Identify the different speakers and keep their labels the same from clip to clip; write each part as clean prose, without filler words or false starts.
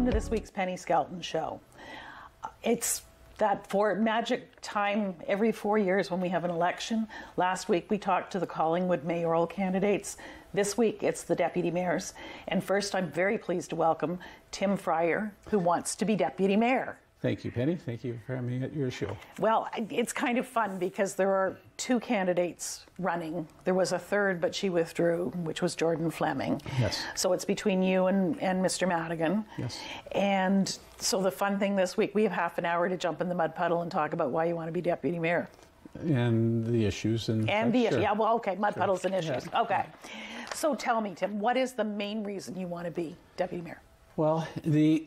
Speaker 1: Welcome to this week's Penny Skelton Show. It's that magic time every 4 years when we have an election. Last week we talked to the Collingwood mayoral candidates. This week it's the deputy mayors. And first, I'm very pleased to welcome Tim Fryer, who wants to be deputy mayor.
Speaker 2: Thank you, Penny. Thank you for having me at your show.
Speaker 1: Well, it's kind of fun because there are two candidates running. There was a third, but she withdrew, which was Jordan Fleming.
Speaker 2: Yes.
Speaker 1: So it's between you and Mr. Madigan.
Speaker 2: Yes.
Speaker 1: And so the fun thing this week, we have half an hour to jump in the mud puddle and talk about why you want to be deputy mayor.
Speaker 2: And the issues.
Speaker 1: And the issues. Yeah, well, okay, mud puddles and issues.
Speaker 2: Yeah.
Speaker 1: Okay. So tell me, Tim, what is the main reason you want to be deputy mayor?
Speaker 2: Well, the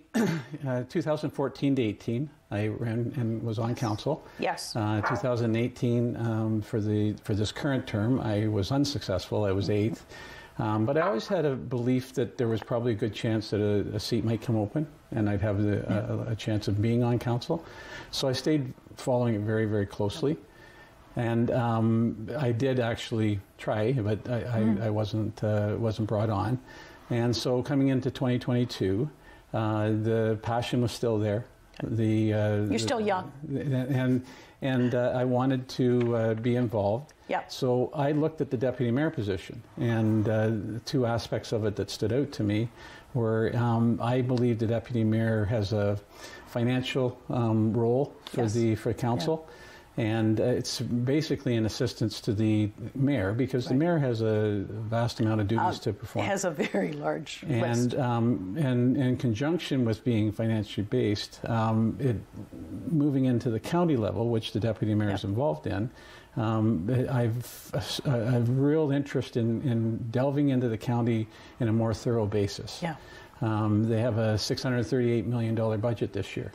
Speaker 2: 2014 to 18, I ran and was on council.
Speaker 1: Yes.
Speaker 2: 2018, for this current term, I was unsuccessful. I was 8th. But I always had a belief that there was probably a good chance that a seat might come open and I'd have a chance of being on council. So I stayed following it very, very closely. And I did actually try, but I wasn't brought on. And so coming into 2022, the passion was still there.
Speaker 1: You're still young.
Speaker 2: And I wanted to be involved.
Speaker 1: Yeah.
Speaker 2: So I looked at the deputy mayor position, and the two aspects of it that stood out to me were I believe the deputy mayor has a financial role for council. Yeah. And it's basically an assistance to the mayor because the mayor has a vast amount of duties to perform.
Speaker 1: It has a very large
Speaker 2: list. And in conjunction with being financially based, moving into the county level, which the deputy mayor is involved in, I've real interest in delving into the county in a more thorough basis.
Speaker 1: Yeah.
Speaker 2: They have a $638 million budget this year.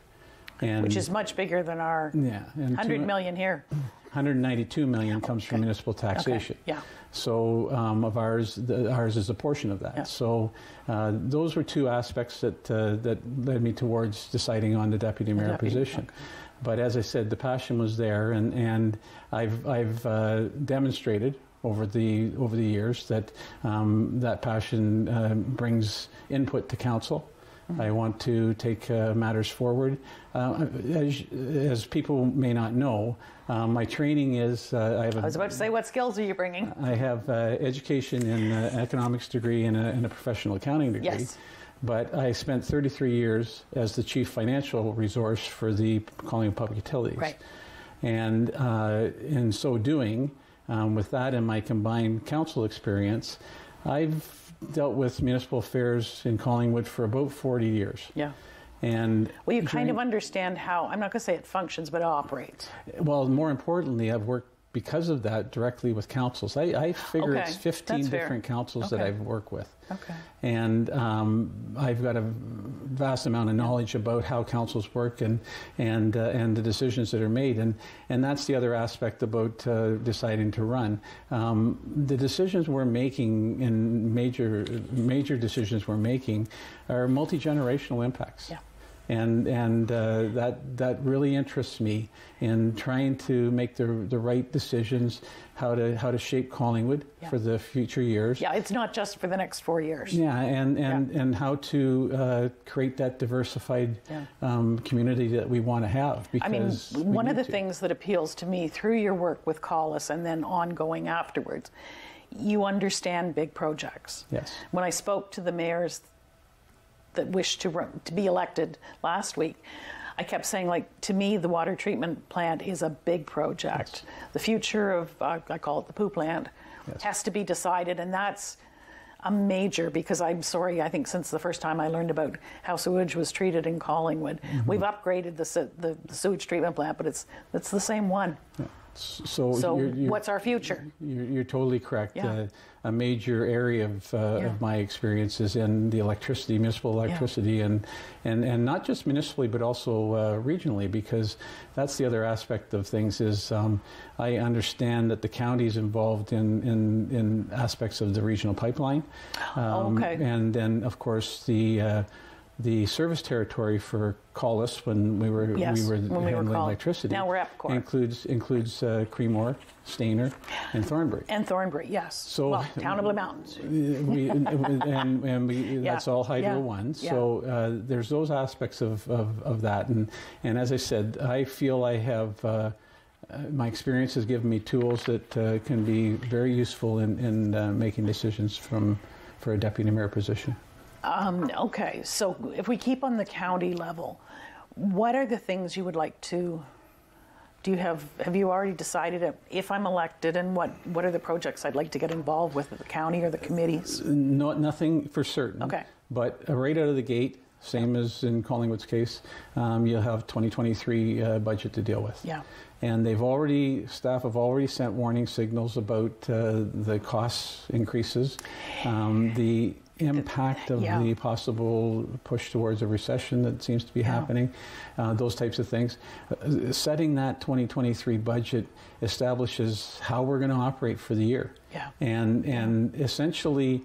Speaker 1: Which is much bigger than our $100 million here.
Speaker 2: $192 million comes from municipal taxation.
Speaker 1: Okay. Yeah.
Speaker 2: So of ours is a portion of that. Yeah. So those were two aspects that led me towards deciding on the deputy mayor position. Okay. But as I said, the passion was there, and I've demonstrated over the years that that passion brings input to council. I want to take matters forward. As people may not know, my training is... I was
Speaker 1: about to say, what skills are you bringing?
Speaker 2: I have education in an economics degree and a professional accounting degree.
Speaker 1: Yes.
Speaker 2: But I spent 33 years as the chief financial resource for the Collingwood Public Utilities.
Speaker 1: Right.
Speaker 2: And in so doing, with that and my combined council experience, I've dealt with municipal affairs in Collingwood for about 40 years.
Speaker 1: Yeah.
Speaker 2: And
Speaker 1: well, you kind of understand how, I'm not going to say it functions, but it operates.
Speaker 2: Well, more importantly, I've worked because of that directly with councils. I figure it's 15 different councils that I've worked with.
Speaker 1: Okay.
Speaker 2: And I've got a vast amount of knowledge about how councils work and the decisions that are made. And that's the other aspect about deciding to run. The decisions we're making and major decisions we're making are multi-generational impacts.
Speaker 1: Yeah.
Speaker 2: And that really interests me in trying to make the right decisions, how to shape Collingwood for the future years.
Speaker 1: Yeah, it's not just for the next 4 years.
Speaker 2: Yeah, and how to create that diversified community that we want to have. Because
Speaker 1: I mean, one of the things that appeals to me through your work with Collis and then ongoing afterwards, you understand big projects.
Speaker 2: Yes.
Speaker 1: When I spoke to the mayors that wished to be elected last week, I kept saying, like, to me, the water treatment plant is a big project. Yes. The future of, I call it the poo plant, has to be decided, and that's a major, because I'm sorry, I think since the first time I learned about how sewage was treated in Collingwood, we've upgraded the sewage treatment plant, but it's the same one.
Speaker 2: Yeah. So
Speaker 1: what's our future?
Speaker 2: You're totally correct.
Speaker 1: Yeah.
Speaker 2: A major area of my experience is in the electricity, municipal electricity, and not just municipally, but also regionally, because that's the other aspect of things is I understand that the county is involved in aspects of the regional pipeline.
Speaker 1: Okay.
Speaker 2: And then, of course, the the service territory for Collis when we were handling electricity.
Speaker 1: Now we're Epcor.
Speaker 2: Includes Creemore, Stayner, and Thornbury.
Speaker 1: And Thornbury, yes. So Town of Blue Mountains.
Speaker 2: That's all Hydro 1. So there's those aspects of that, and as I said, I feel I have. My experience has given me tools that can be very useful in making decisions for a deputy mayor position.
Speaker 1: Okay, so if we keep on the county level, what are the things you would like to? Have you already decided if I'm elected, and what are the projects I'd like to get involved with at the county or the committees?
Speaker 2: Nothing for certain.
Speaker 1: Okay.
Speaker 2: But right out of the gate, same as in Collingwood's case, you'll have 2023 budget to deal with.
Speaker 1: Yeah.
Speaker 2: And staff have already sent warning signals about the cost increases, the impact of the possible push towards a recession that seems to be happening, those types of things. Setting that 2023 budget establishes how we're going to operate for the year.
Speaker 1: Yeah.
Speaker 2: And essentially,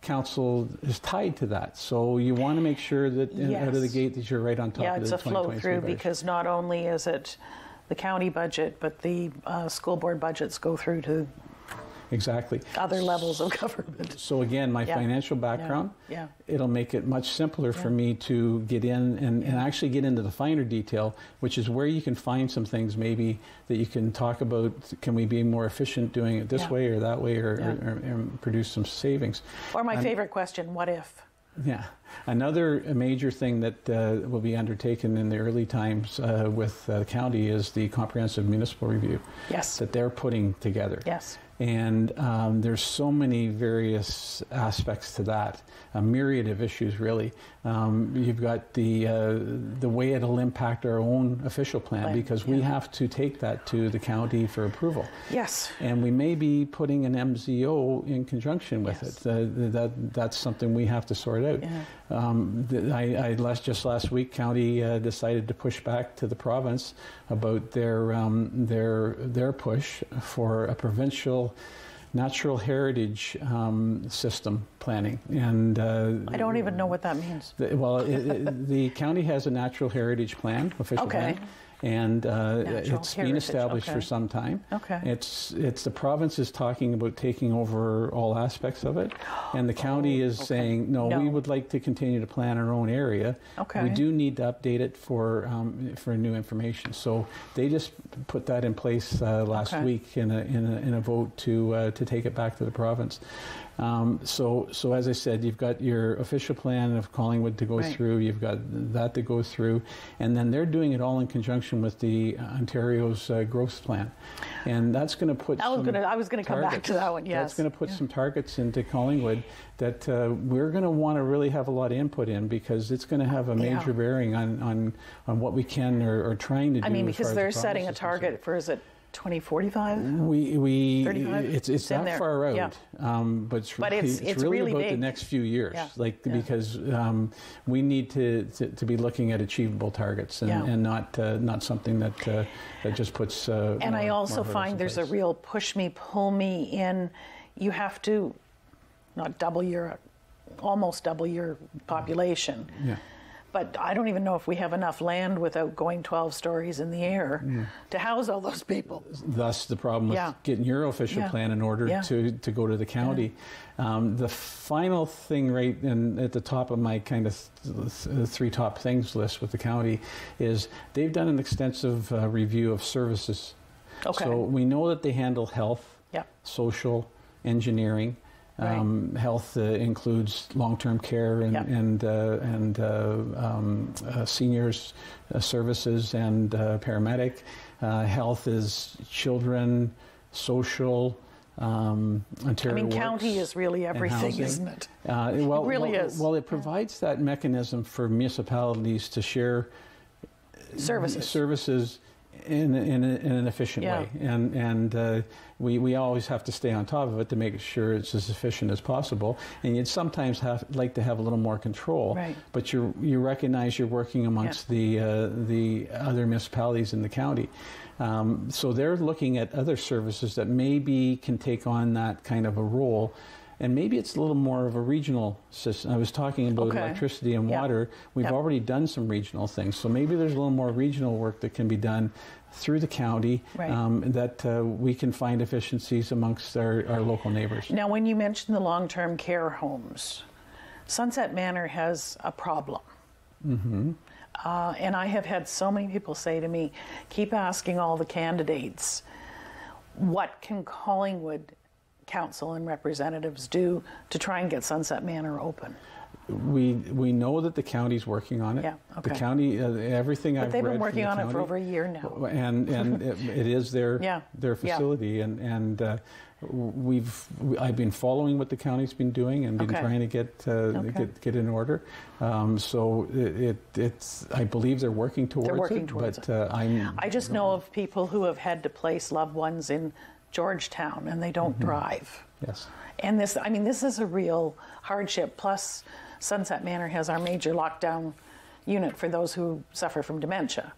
Speaker 2: council is tied to that. So you want to make sure that out of the gate that you're right on top of the 2023 budget.
Speaker 1: Yeah, it's a flow through because not only is it the county budget, but the school board budgets go through to other levels of government.
Speaker 2: So again, my financial background, it'll make it much simpler for me to get in and actually get into the finer detail, which is where you can find some things maybe that you can talk about. Can we be more efficient doing it this way or that way, or produce some savings?
Speaker 1: Or my favorite question, what if?
Speaker 2: Yeah. Another major thing that will be undertaken in the early times with the county is the comprehensive municipal review that they're putting together.
Speaker 1: Yes.
Speaker 2: And there's so many various aspects to that, a myriad of issues really. You've got the way it'll impact our own official plan because we have to take that to the county for approval.
Speaker 1: Yes.
Speaker 2: And we may be putting an MZO in conjunction with it. That's something we have to sort out. Yeah. Just last week, county decided to push back to the province about their push for a provincial natural heritage system planning, and I
Speaker 1: don't even know what that means.
Speaker 2: The county has a natural heritage plan, official plan, and it's been established for some time.
Speaker 1: Okay.
Speaker 2: It's the province is talking about taking over all aspects of it, and the county is saying no, we would like to continue to plan our own area.
Speaker 1: Okay.
Speaker 2: We do need to update it for new information. So they just put that in place last week in a vote to take it back to the province. So as I said, you've got your official plan of Collingwood to go through, you've got that to go through, and then they're doing it all in conjunction with the Ontario's growth plan. And that's going to put I was going to come back to that one, yes. That's going to put some targets into Collingwood that we're going to want to really have a lot of input in because it's going to have a major bearing on what we can or trying to do.
Speaker 1: I mean, because they're setting a target for, is it 2045?
Speaker 2: It's that there. Far out, but it's really about big. The next few years, because we need to be looking at achievable targets and not something that just puts.
Speaker 1: And I also find there's a real push me, pull me in. You have to almost double your population. Yeah. But I don't even know if we have enough land without going 12 stories in the air to house all those people.
Speaker 2: Thus the problem with getting your official plan in order to go to the county. The final thing right at the top of my kind of three top things list with the county is they've done an extensive review of services. Okay. So we know that they handle health, social, engineering. Health includes long-term care and seniors services and paramedic. Health is children, social. Ontario Works,
Speaker 1: county is really everything, isn't it? It really is.
Speaker 2: Well, it provides that mechanism for municipalities to share services in an efficient way, and we always have to stay on top of it to make sure it's as efficient as possible. And you'd sometimes like to have a little more control, but you recognize you're working amongst the other municipalities in the county. So they're looking at other services that maybe can take on that kind of a role. And maybe it's a little more of a regional system. I was talking about electricity and water. We've already done some regional things. So maybe there's a little more regional work that can be done through the county that we can find efficiencies amongst our local neighbors.
Speaker 1: Now, when you mentioned the long-term care homes, Sunset Manor has a problem. Mm-hmm. And I have had so many people say to me, keep asking all the candidates, what can Collingwood Council and representatives do to try and get Sunset Manor open?
Speaker 2: We know that the county's working on it.
Speaker 1: Yeah, okay.
Speaker 2: The county, everything I've read.
Speaker 1: But they've been working on it for over a year now.
Speaker 2: And it is their facility, and I've been following what the county's been doing and been trying to get in order. So it's I believe they're working towards it. I just
Speaker 1: know of people who have had to place loved ones in Georgetown and they don't drive.
Speaker 2: Yes.
Speaker 1: And this is a real hardship. Plus, Sunset Manor has our major lockdown unit for those who suffer from dementia.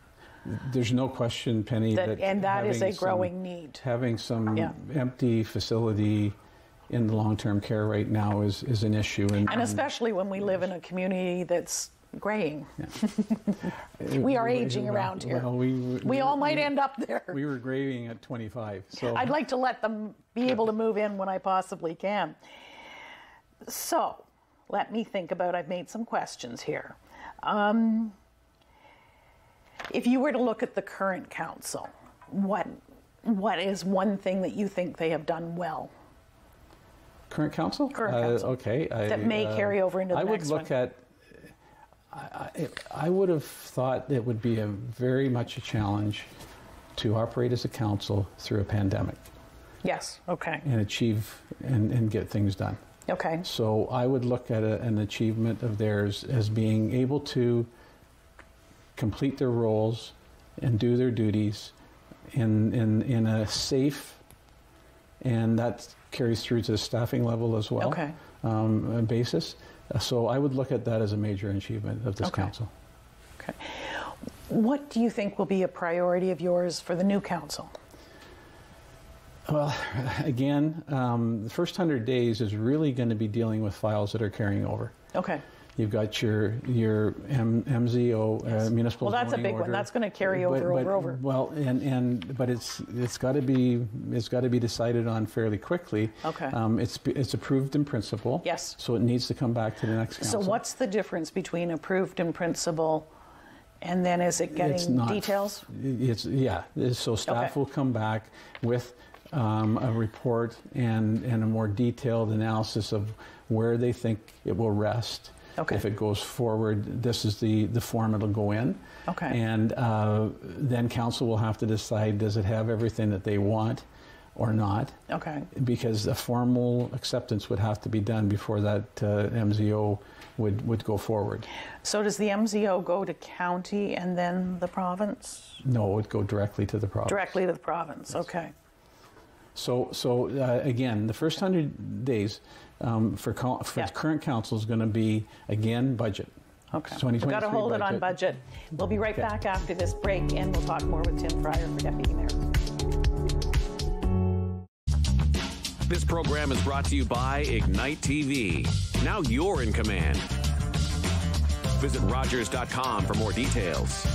Speaker 2: There's no question, Penny, that
Speaker 1: is a growing need.
Speaker 2: Having some empty facility in the long-term care right now is an issue.
Speaker 1: And especially when we live in a community that's graying. Yeah. We are aging around here. Well, we all might end up there.
Speaker 2: We were graying at 25. So
Speaker 1: I'd like to let them be able to move in when I possibly can. So let me think about, I've made some questions here. If you were to look at the current council, what is one thing that you think they have done well?
Speaker 2: Current council?
Speaker 1: Current council.
Speaker 2: Okay.
Speaker 1: That may carry over into the next one.
Speaker 2: I would have thought it would be very much a challenge to operate as a council through a pandemic.
Speaker 1: Yes, okay.
Speaker 2: And achieve and get things done.
Speaker 1: Okay.
Speaker 2: So I would look at an achievement of theirs as being able to complete their roles and do their duties in a safe, and that carries through to the staffing level as well, basis. So I would look at that as a major achievement of this council.
Speaker 1: Okay. What do you think will be a priority of yours for the new council?
Speaker 2: Well, again, the first 100 days is really going to be dealing with files that are carrying over. Okay. You've got your MZO, municipal.
Speaker 1: Well, that's a big one. That's going to carry over.
Speaker 2: Well, but it's got to be decided on fairly quickly.
Speaker 1: Okay.
Speaker 2: It's approved in principle.
Speaker 1: Yes.
Speaker 2: So it needs to come back to the next council.
Speaker 1: So what's the difference between approved in principle, and then is it getting details?
Speaker 2: So staff will come back with a report and a more detailed analysis of where they think it will rest. Okay. If it goes forward, this is the form it'll go in. Okay. And then council will have to decide, does it have everything that they want or not? Okay. Because a formal acceptance would have to be done before that MZO would go forward.
Speaker 1: So does the MZO go to county and then the province?
Speaker 2: No, it would go directly to the province.
Speaker 1: Directly to the province, yes. Okay.
Speaker 2: So again, the first 100 days for current council is going to be, again, budget.
Speaker 1: Okay. We've got to hold it on budget. We'll be right back after this break, and we'll talk more with Tim Fryer for Deputy Mayor.
Speaker 3: This program is brought to you by Ignite TV. Now you're in command. Visit Rogers.com for more details.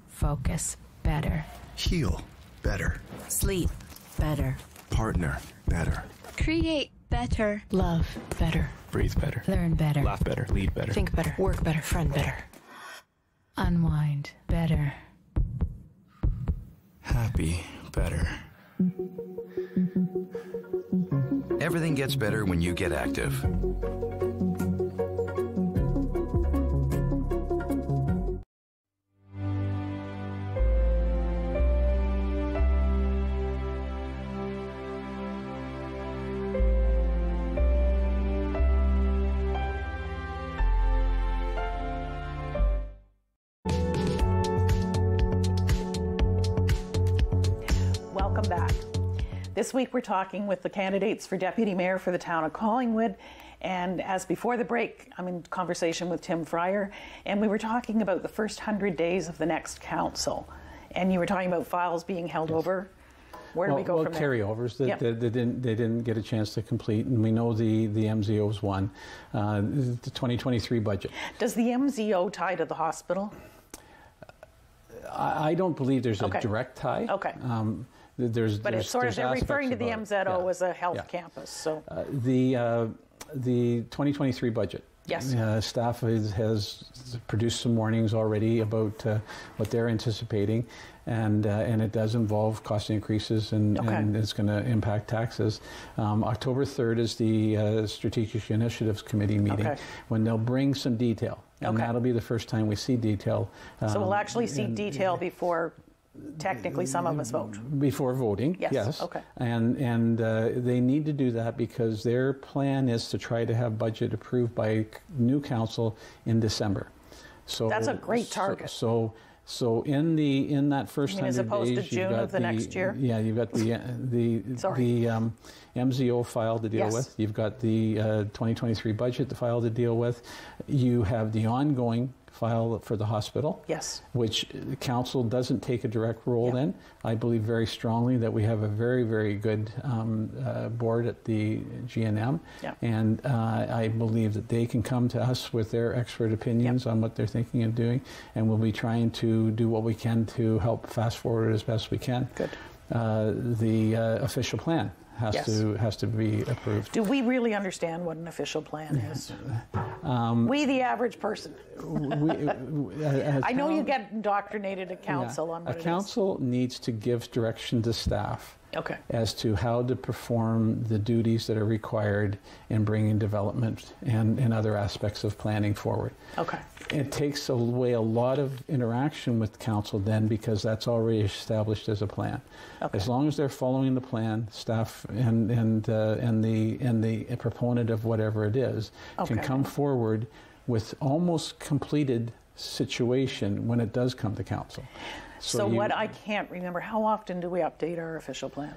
Speaker 4: Focus better.
Speaker 5: Heal better.
Speaker 4: Sleep better.
Speaker 5: Partner better.
Speaker 4: Create better. Love better.
Speaker 5: Breathe better.
Speaker 4: Learn better.
Speaker 5: Laugh better. Lead better.
Speaker 4: Think better. Work better. Friend better. Unwind better.
Speaker 5: Happy better. Everything gets better when you get active.
Speaker 1: love that. This week we're talking with the candidates for Deputy Mayor for the town of Collingwood. And as before the break, I'm in conversation with Tim Fryer, and we were talking about the first 100 days of the next council. And you were talking about files being held over. Where do we go from there?
Speaker 2: Carryovers that they didn't get a chance to complete, and we know the MZO's one. The 2023 budget.
Speaker 1: Does the MZO tie to the hospital?
Speaker 2: I don't believe there's a direct tie.
Speaker 1: Okay. But it's sort of, they're referring to the MZO as a health campus. So the 2023 budget. Yes.
Speaker 2: Staff has produced some warnings already about what they're anticipating, and it does involve cost increases, and it's going to impact taxes. October 3rd is the Strategic Initiatives Committee meeting, when they'll bring some detail, and that'll be the first time we see detail.
Speaker 1: So we'll actually see detail before technically some of us vote.
Speaker 2: Before voting, yes.
Speaker 1: Okay.
Speaker 2: And they need to do that because their plan is to try to have budget approved by new council in December. So
Speaker 1: that's a great target.
Speaker 2: So in that first 100 days,
Speaker 1: as opposed to June of the next year?
Speaker 2: Yeah, you've got the MZO file to deal with. You've got the 2023 budget to file to deal with. You have the ongoing file for the hospital, which the council doesn't take a direct role in. I believe very strongly that we have a very, very good board at the GNM, and I believe that they can come to us with their expert opinions on what they're thinking of doing, and we'll be trying to do what we can to help fast forward as best we can.
Speaker 1: Good.
Speaker 2: The official plan has to be approved.
Speaker 1: Do we really understand what an official plan is? We, the average person. I know you get indoctrinated at council on what
Speaker 2: a council needs to give direction to staff as to how to perform the duties that are required in bringing development and other aspects of planning forward. It takes away a lot of interaction with council then, because that's already established as a plan. As long as they're following the plan, staff and the proponent of whatever it is can come forward with almost completed situation when it does come to council.
Speaker 1: So what I can't remember, how often do we update our official plan?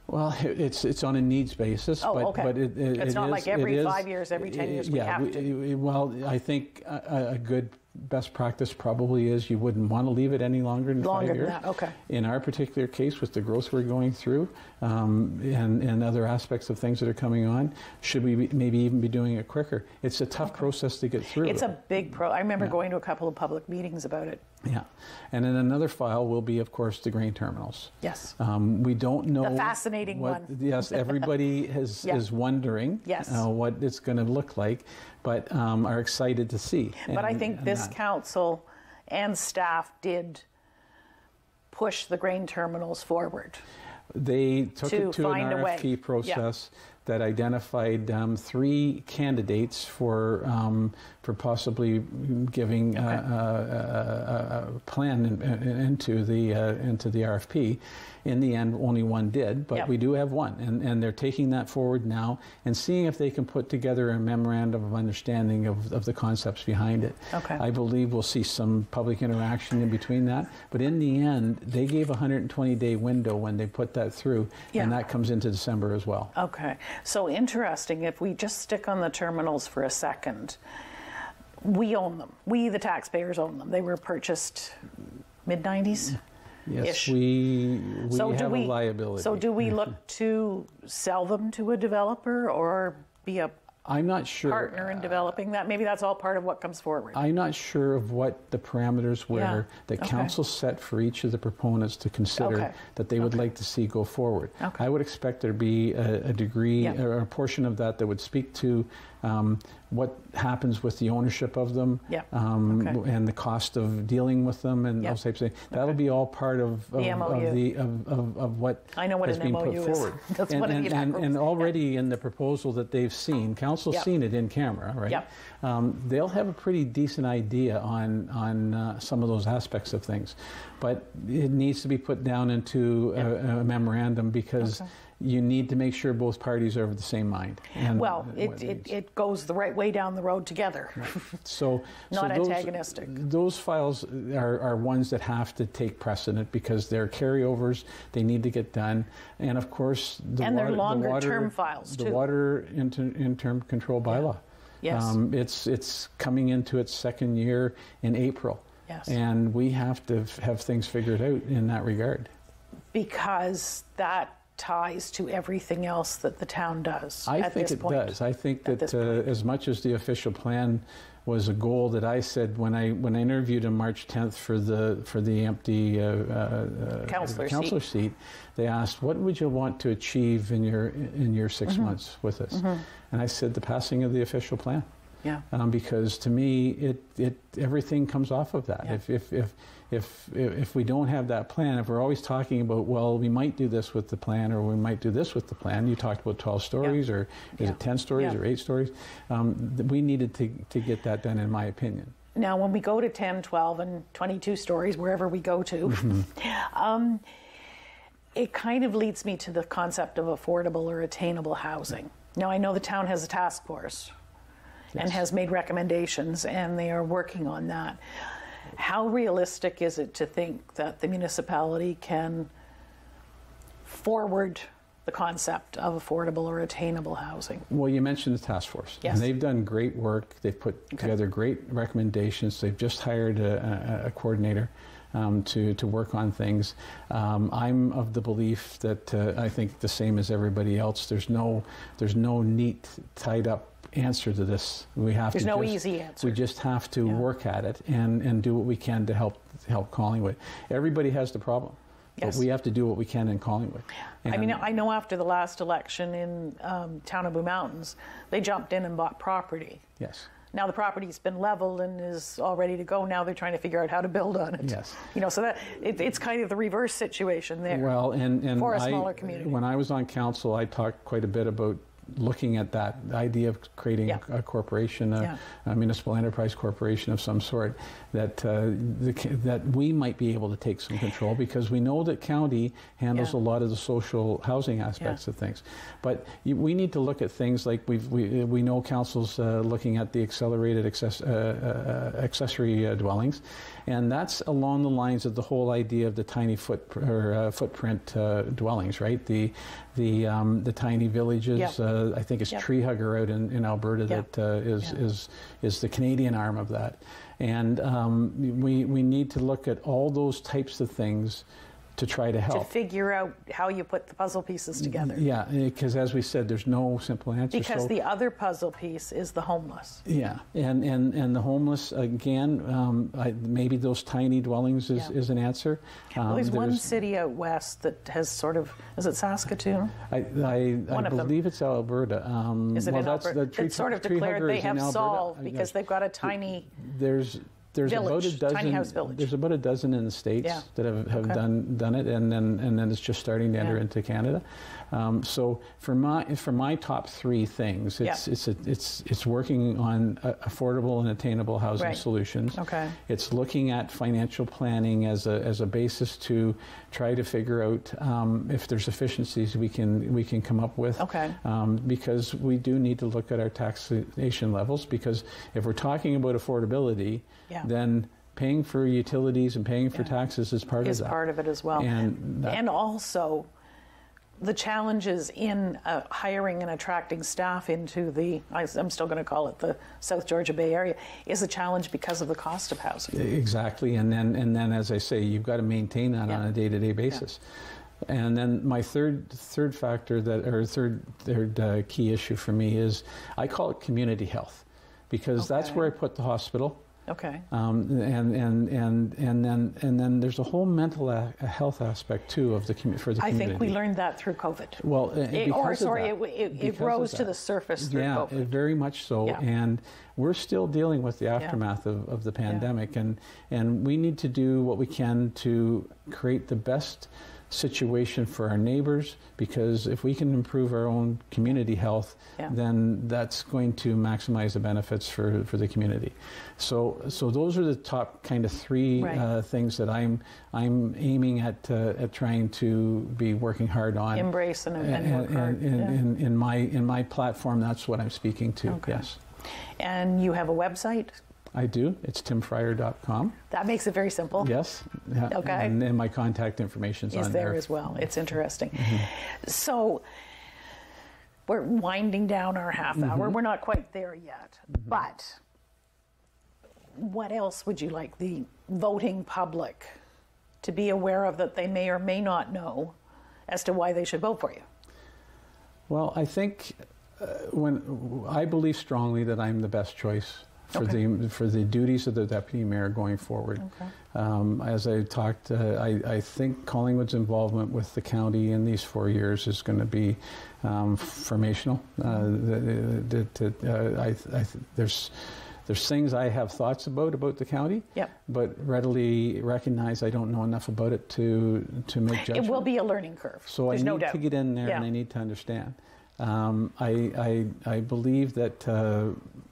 Speaker 2: Well, it's on a needs basis, but
Speaker 1: it's not like every 5 years, every 10 years we have to.
Speaker 2: Well, I think a good best practice probably is you wouldn't want to leave it any longer than 5 years. In our particular case, with the growth we're going through and other aspects of things that are coming on, should we maybe even be doing it quicker? It's a tough process to get through.
Speaker 1: It's a big I remember going to a couple of public meetings about it.
Speaker 2: Yeah, and then another file will be, of course, the grain terminals.
Speaker 1: Yes.
Speaker 2: We don't know.
Speaker 1: The fascinating one.
Speaker 2: Yes, everybody is wondering what it's going to look like, but are excited to see.
Speaker 1: But I think this council and staff did push the grain terminals forward.
Speaker 2: They took it to an RFP process that identified 3 candidates for possibly giving a plan into the RFP. In the end, only one did, but we do have one, and they're taking that forward now and seeing if they can put together a memorandum of understanding of the concepts behind it. I believe we'll see some public interaction in between that, but in the end, they gave a 120-day window when they put that through, and that comes into December as well.
Speaker 1: So interesting. If we just stick on the terminals for a second, we own them. We, the taxpayers, own them. They were purchased mid-90s?
Speaker 2: Yes, we have a liability.
Speaker 1: So do we look to sell them to a developer or be a
Speaker 2: I'm not sure.
Speaker 1: Partner in developing that? Maybe that's all part of what comes forward.
Speaker 2: I'm not sure of what the parameters were that council set for each of the proponents to consider that they would like to see go forward. I would expect there to be a degree or a portion of that that would speak to what happens with the ownership of them and the cost of dealing with them and those types of things. That'll be all part of what
Speaker 1: I know what
Speaker 2: has
Speaker 1: an
Speaker 2: been
Speaker 1: MOU
Speaker 2: put forward.
Speaker 1: That's
Speaker 2: and already in the proposal that they've seen, council's seen it in camera, right? They'll have a pretty decent idea on some of those aspects of things, but it needs to be put down into a memorandum because you need to make sure both parties are of the same mind. And
Speaker 1: well, it goes the right way down the road together.
Speaker 2: Right. So
Speaker 1: not
Speaker 2: those,
Speaker 1: antagonistic.
Speaker 2: Those files are ones that have to take precedent because they're carryovers. They need to get done, and of course,
Speaker 1: they're longer term files too.
Speaker 2: The water interim control bylaw.
Speaker 1: Yes.
Speaker 2: It's coming into its second year in April.
Speaker 1: Yes.
Speaker 2: And we have to have things figured out in that regard.
Speaker 1: Because that ties to everything else that the town does at this point.
Speaker 2: I think it does. I think that as much as the official plan was a goal that I said when I interviewed on March 10th for the empty councillor seat, they asked, what would you want to achieve in your 6 months with us? And I said the passing of the official plan.
Speaker 1: Yeah.
Speaker 2: Because to me, everything comes off of that. Yeah. If we don't have that plan, if we're always talking about, well, we might do this with the plan, or we might do this with the plan. You talked about 12 stories, or is it 10 stories, or 8 stories? We needed to get that done, in my opinion.
Speaker 1: Now, when we go to 10, 12, and 22 stories, wherever we go to, it kind of leads me to the concept of affordable or attainable housing. Now, I know the town has a task force. Yes. And has made recommendations, and they are working on that. How realistic is it to think that the municipality can forward the concept of affordable or attainable housing?
Speaker 2: Well, you mentioned the task force.
Speaker 1: Yes.
Speaker 2: And they've done great work. They've put together great recommendations. They've just hired a coordinator to work on things. I'm of the belief that I think the same as everybody else. There's no neat, tied up answer to this. There's no easy answer. We just have to work at it and do what we can to help Collingwood. Everybody has the problem, but we have to do what we can in Collingwood. And I mean,
Speaker 1: I know after the last election in town of Blue Mountains, they jumped in and bought property.
Speaker 2: Yes.
Speaker 1: Now the property's been leveled and is all ready to go. Now they're trying to figure out how to build on it.
Speaker 2: Yes.
Speaker 1: So that it's kind of the reverse situation there.
Speaker 2: Well, and
Speaker 1: for a smaller community.
Speaker 2: When I was on council, I talked quite a bit about looking at that idea of creating a corporation, a municipal enterprise corporation of some sort, that we might be able to take some control, because we know that county handles a lot of the social housing aspects of things. But we need to look at things like we know council's looking at the accelerated accessory dwellings, and that's along the lines of the whole idea of the tiny footprint dwellings, right? The tiny villages. I think it's Tree Hugger out in Alberta that is the Canadian arm of that. And we need to look at all those types of things to try to help.
Speaker 1: To figure out how you put the puzzle pieces together.
Speaker 2: Yeah, because as we said, there's no simple answer.
Speaker 1: Because the other puzzle piece is the homeless.
Speaker 2: Yeah, and the homeless, again, maybe those tiny dwellings is an answer.
Speaker 1: Well, there's one city out west that has sort of, is it Saskatoon?
Speaker 2: I believe it's Alberta.
Speaker 1: Is it in Alberta? It's sort of declared they have solved because they've got a tiny...
Speaker 2: There's
Speaker 1: village,
Speaker 2: about a dozen.
Speaker 1: tiny house village.
Speaker 2: There's about a dozen in the States that have done it, and then it's just starting to enter into Canada. So for my top three things, it's working on affordable and attainable housing solutions.
Speaker 1: Okay.
Speaker 2: It's looking at financial planning as a basis to try to figure out if there's efficiencies we can come up with.
Speaker 1: Okay.
Speaker 2: Because we do need to look at our taxation levels, because if we're talking about affordability, then paying for utilities and paying for taxes is part of that.
Speaker 1: Is part of it as well. And also the challenges in hiring and attracting staff into I'm still going to call it the South Georgia Bay Area, is a challenge because of the cost of housing.
Speaker 2: Exactly, and then as I say, you've got to maintain that on a day-to-day basis. And then my third factor third key issue for me is, I call it community health, because that's where I put the hospital.
Speaker 1: Okay.
Speaker 2: And then there's a whole mental health aspect too of the community.
Speaker 1: I think we learned that through COVID.
Speaker 2: Well,
Speaker 1: it rose to the surface through COVID.
Speaker 2: Yeah, very much so.
Speaker 1: Yeah.
Speaker 2: And we're still dealing with the aftermath of the pandemic, and we need to do what we can to create the best situation for our neighbors, because if we can improve our own community health, then that's going to maximize the benefits for the community. So those are the top kind of three things that I'm aiming at trying to be working hard on.
Speaker 1: Embrace and work hard.
Speaker 2: In my platform, that's what I'm speaking to.
Speaker 1: Okay.
Speaker 2: Yes.
Speaker 1: And you have a website?
Speaker 2: I do. It's timfryer.com.
Speaker 1: That makes it very simple.
Speaker 2: Yes. Yeah.
Speaker 1: Okay.
Speaker 2: And my contact information is on there
Speaker 1: as well. It's interesting. So we're winding down our half hour. We're not quite there yet. But what else would you like the voting public to be aware of that they may or may not know as to why they should vote for you?
Speaker 2: Well, I think when I believe strongly that I'm the best choice for the duties of the deputy mayor going forward. Okay. As I talked, I think Collingwood's involvement with the county in these 4 years is going to be formational. There's things I have thoughts about the county, but readily recognize I don't know enough about it to make judgment.
Speaker 1: It will be a learning curve.
Speaker 2: So I need to get in there and I need to understand. I believe that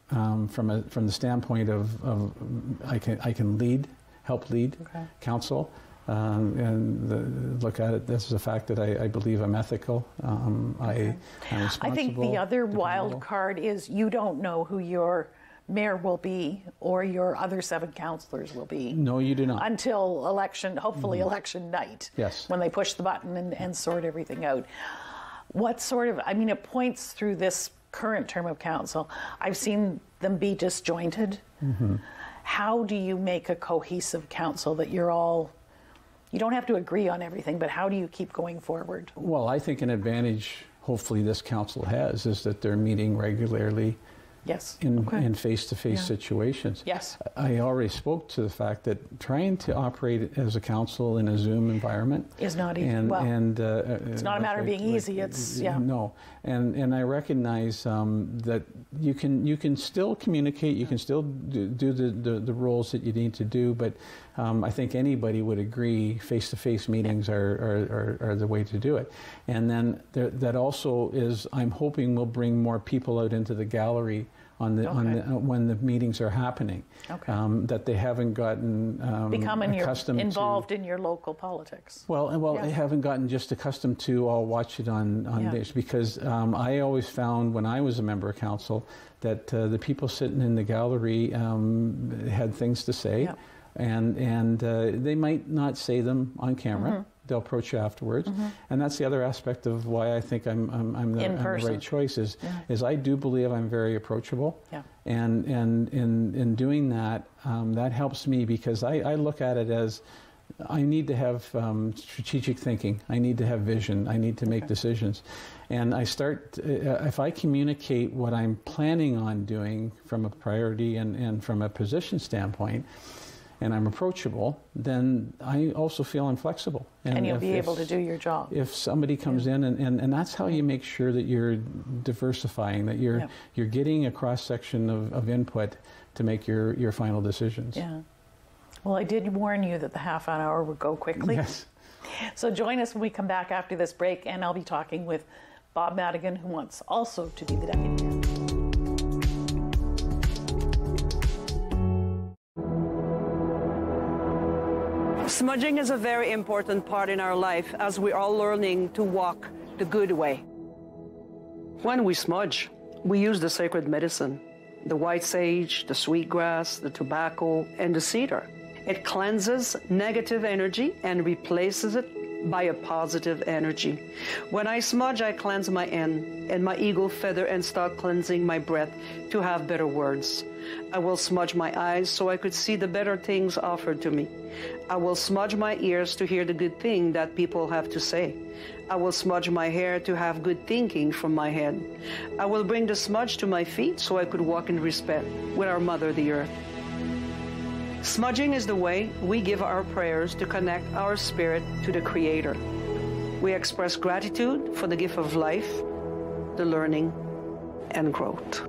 Speaker 2: from the standpoint of I can help lead council, and look at it. This is a fact that I believe I'm ethical. I'm responsible.
Speaker 1: I think the other wild card is you don't know who your mayor will be or your other 7 councillors will be.
Speaker 2: No, you do not.
Speaker 1: Until election, hopefully election night.
Speaker 2: Yes.
Speaker 1: When they push the button and sort everything out. What sort of, I mean, it points through this current term of council. I've seen them be disjointed. How do you make a cohesive council that you're all, you don't have to agree on everything, but how do you keep going forward? Well,
Speaker 2: I think an advantage, hopefully, this council has is that they're meeting regularly.
Speaker 1: Yes.
Speaker 2: In face-to-face situations.
Speaker 1: Yes.
Speaker 2: I already spoke to the fact that trying to operate as a council in a Zoom environment
Speaker 1: is not easy. It's not a matter of being easy. It's
Speaker 2: no, and I recognize that you can still communicate. You can still do the roles that you need to do, but I think anybody would agree face-to-face meetings are the way to do it. And then that also is, I'm hoping, will bring more people out into the gallery when the meetings are happening, that they haven't gotten accustomed
Speaker 1: involved in your local politics.
Speaker 2: They haven't gotten just accustomed to, I'll watch it on this, because I always found when I was a member of council that the people sitting in the gallery had things to say, and they might not say them on camera. They'll approach you afterwards, and that's the other aspect of why I think I'm the right choice. Is I do believe I'm very approachable, and in doing that, that helps me because I look at it as I need to have strategic thinking. I need to have vision. I need to make decisions, and I start if I communicate what I'm planning on doing from a priority and from a position standpoint, and I'm approachable, then I also feel I'm flexible.
Speaker 1: And you'll be able to do your job.
Speaker 2: If somebody comes in, and that's how you make sure that you're diversifying, that you're getting a cross-section of input to make your final decisions.
Speaker 1: Yeah. Well, I did warn you that the half an hour would go quickly.
Speaker 2: Yes.
Speaker 1: So join us when we come back after this break, and I'll be talking with Bob Madigan, who wants also to be the deputy mayor.
Speaker 6: Smudging is a very important part in our life as we are learning to walk the good way. When we smudge, we use the sacred medicine, the white sage, the sweetgrass, the tobacco, and the cedar. It cleanses negative energy and replaces it by a positive energy. When I smudge, I cleanse my end and my eagle feather and start cleansing my breath to have better words. I will smudge my eyes so I could see the better things offered to me. I will smudge my ears to hear the good thing that people have to say. I will smudge my hair to have good thinking from my head. I will bring the smudge to my feet so I could walk in respect with our Mother, the Earth. Smudging is the way we give our prayers to connect our spirit to the Creator. We express gratitude for the gift of life, the learning, and growth.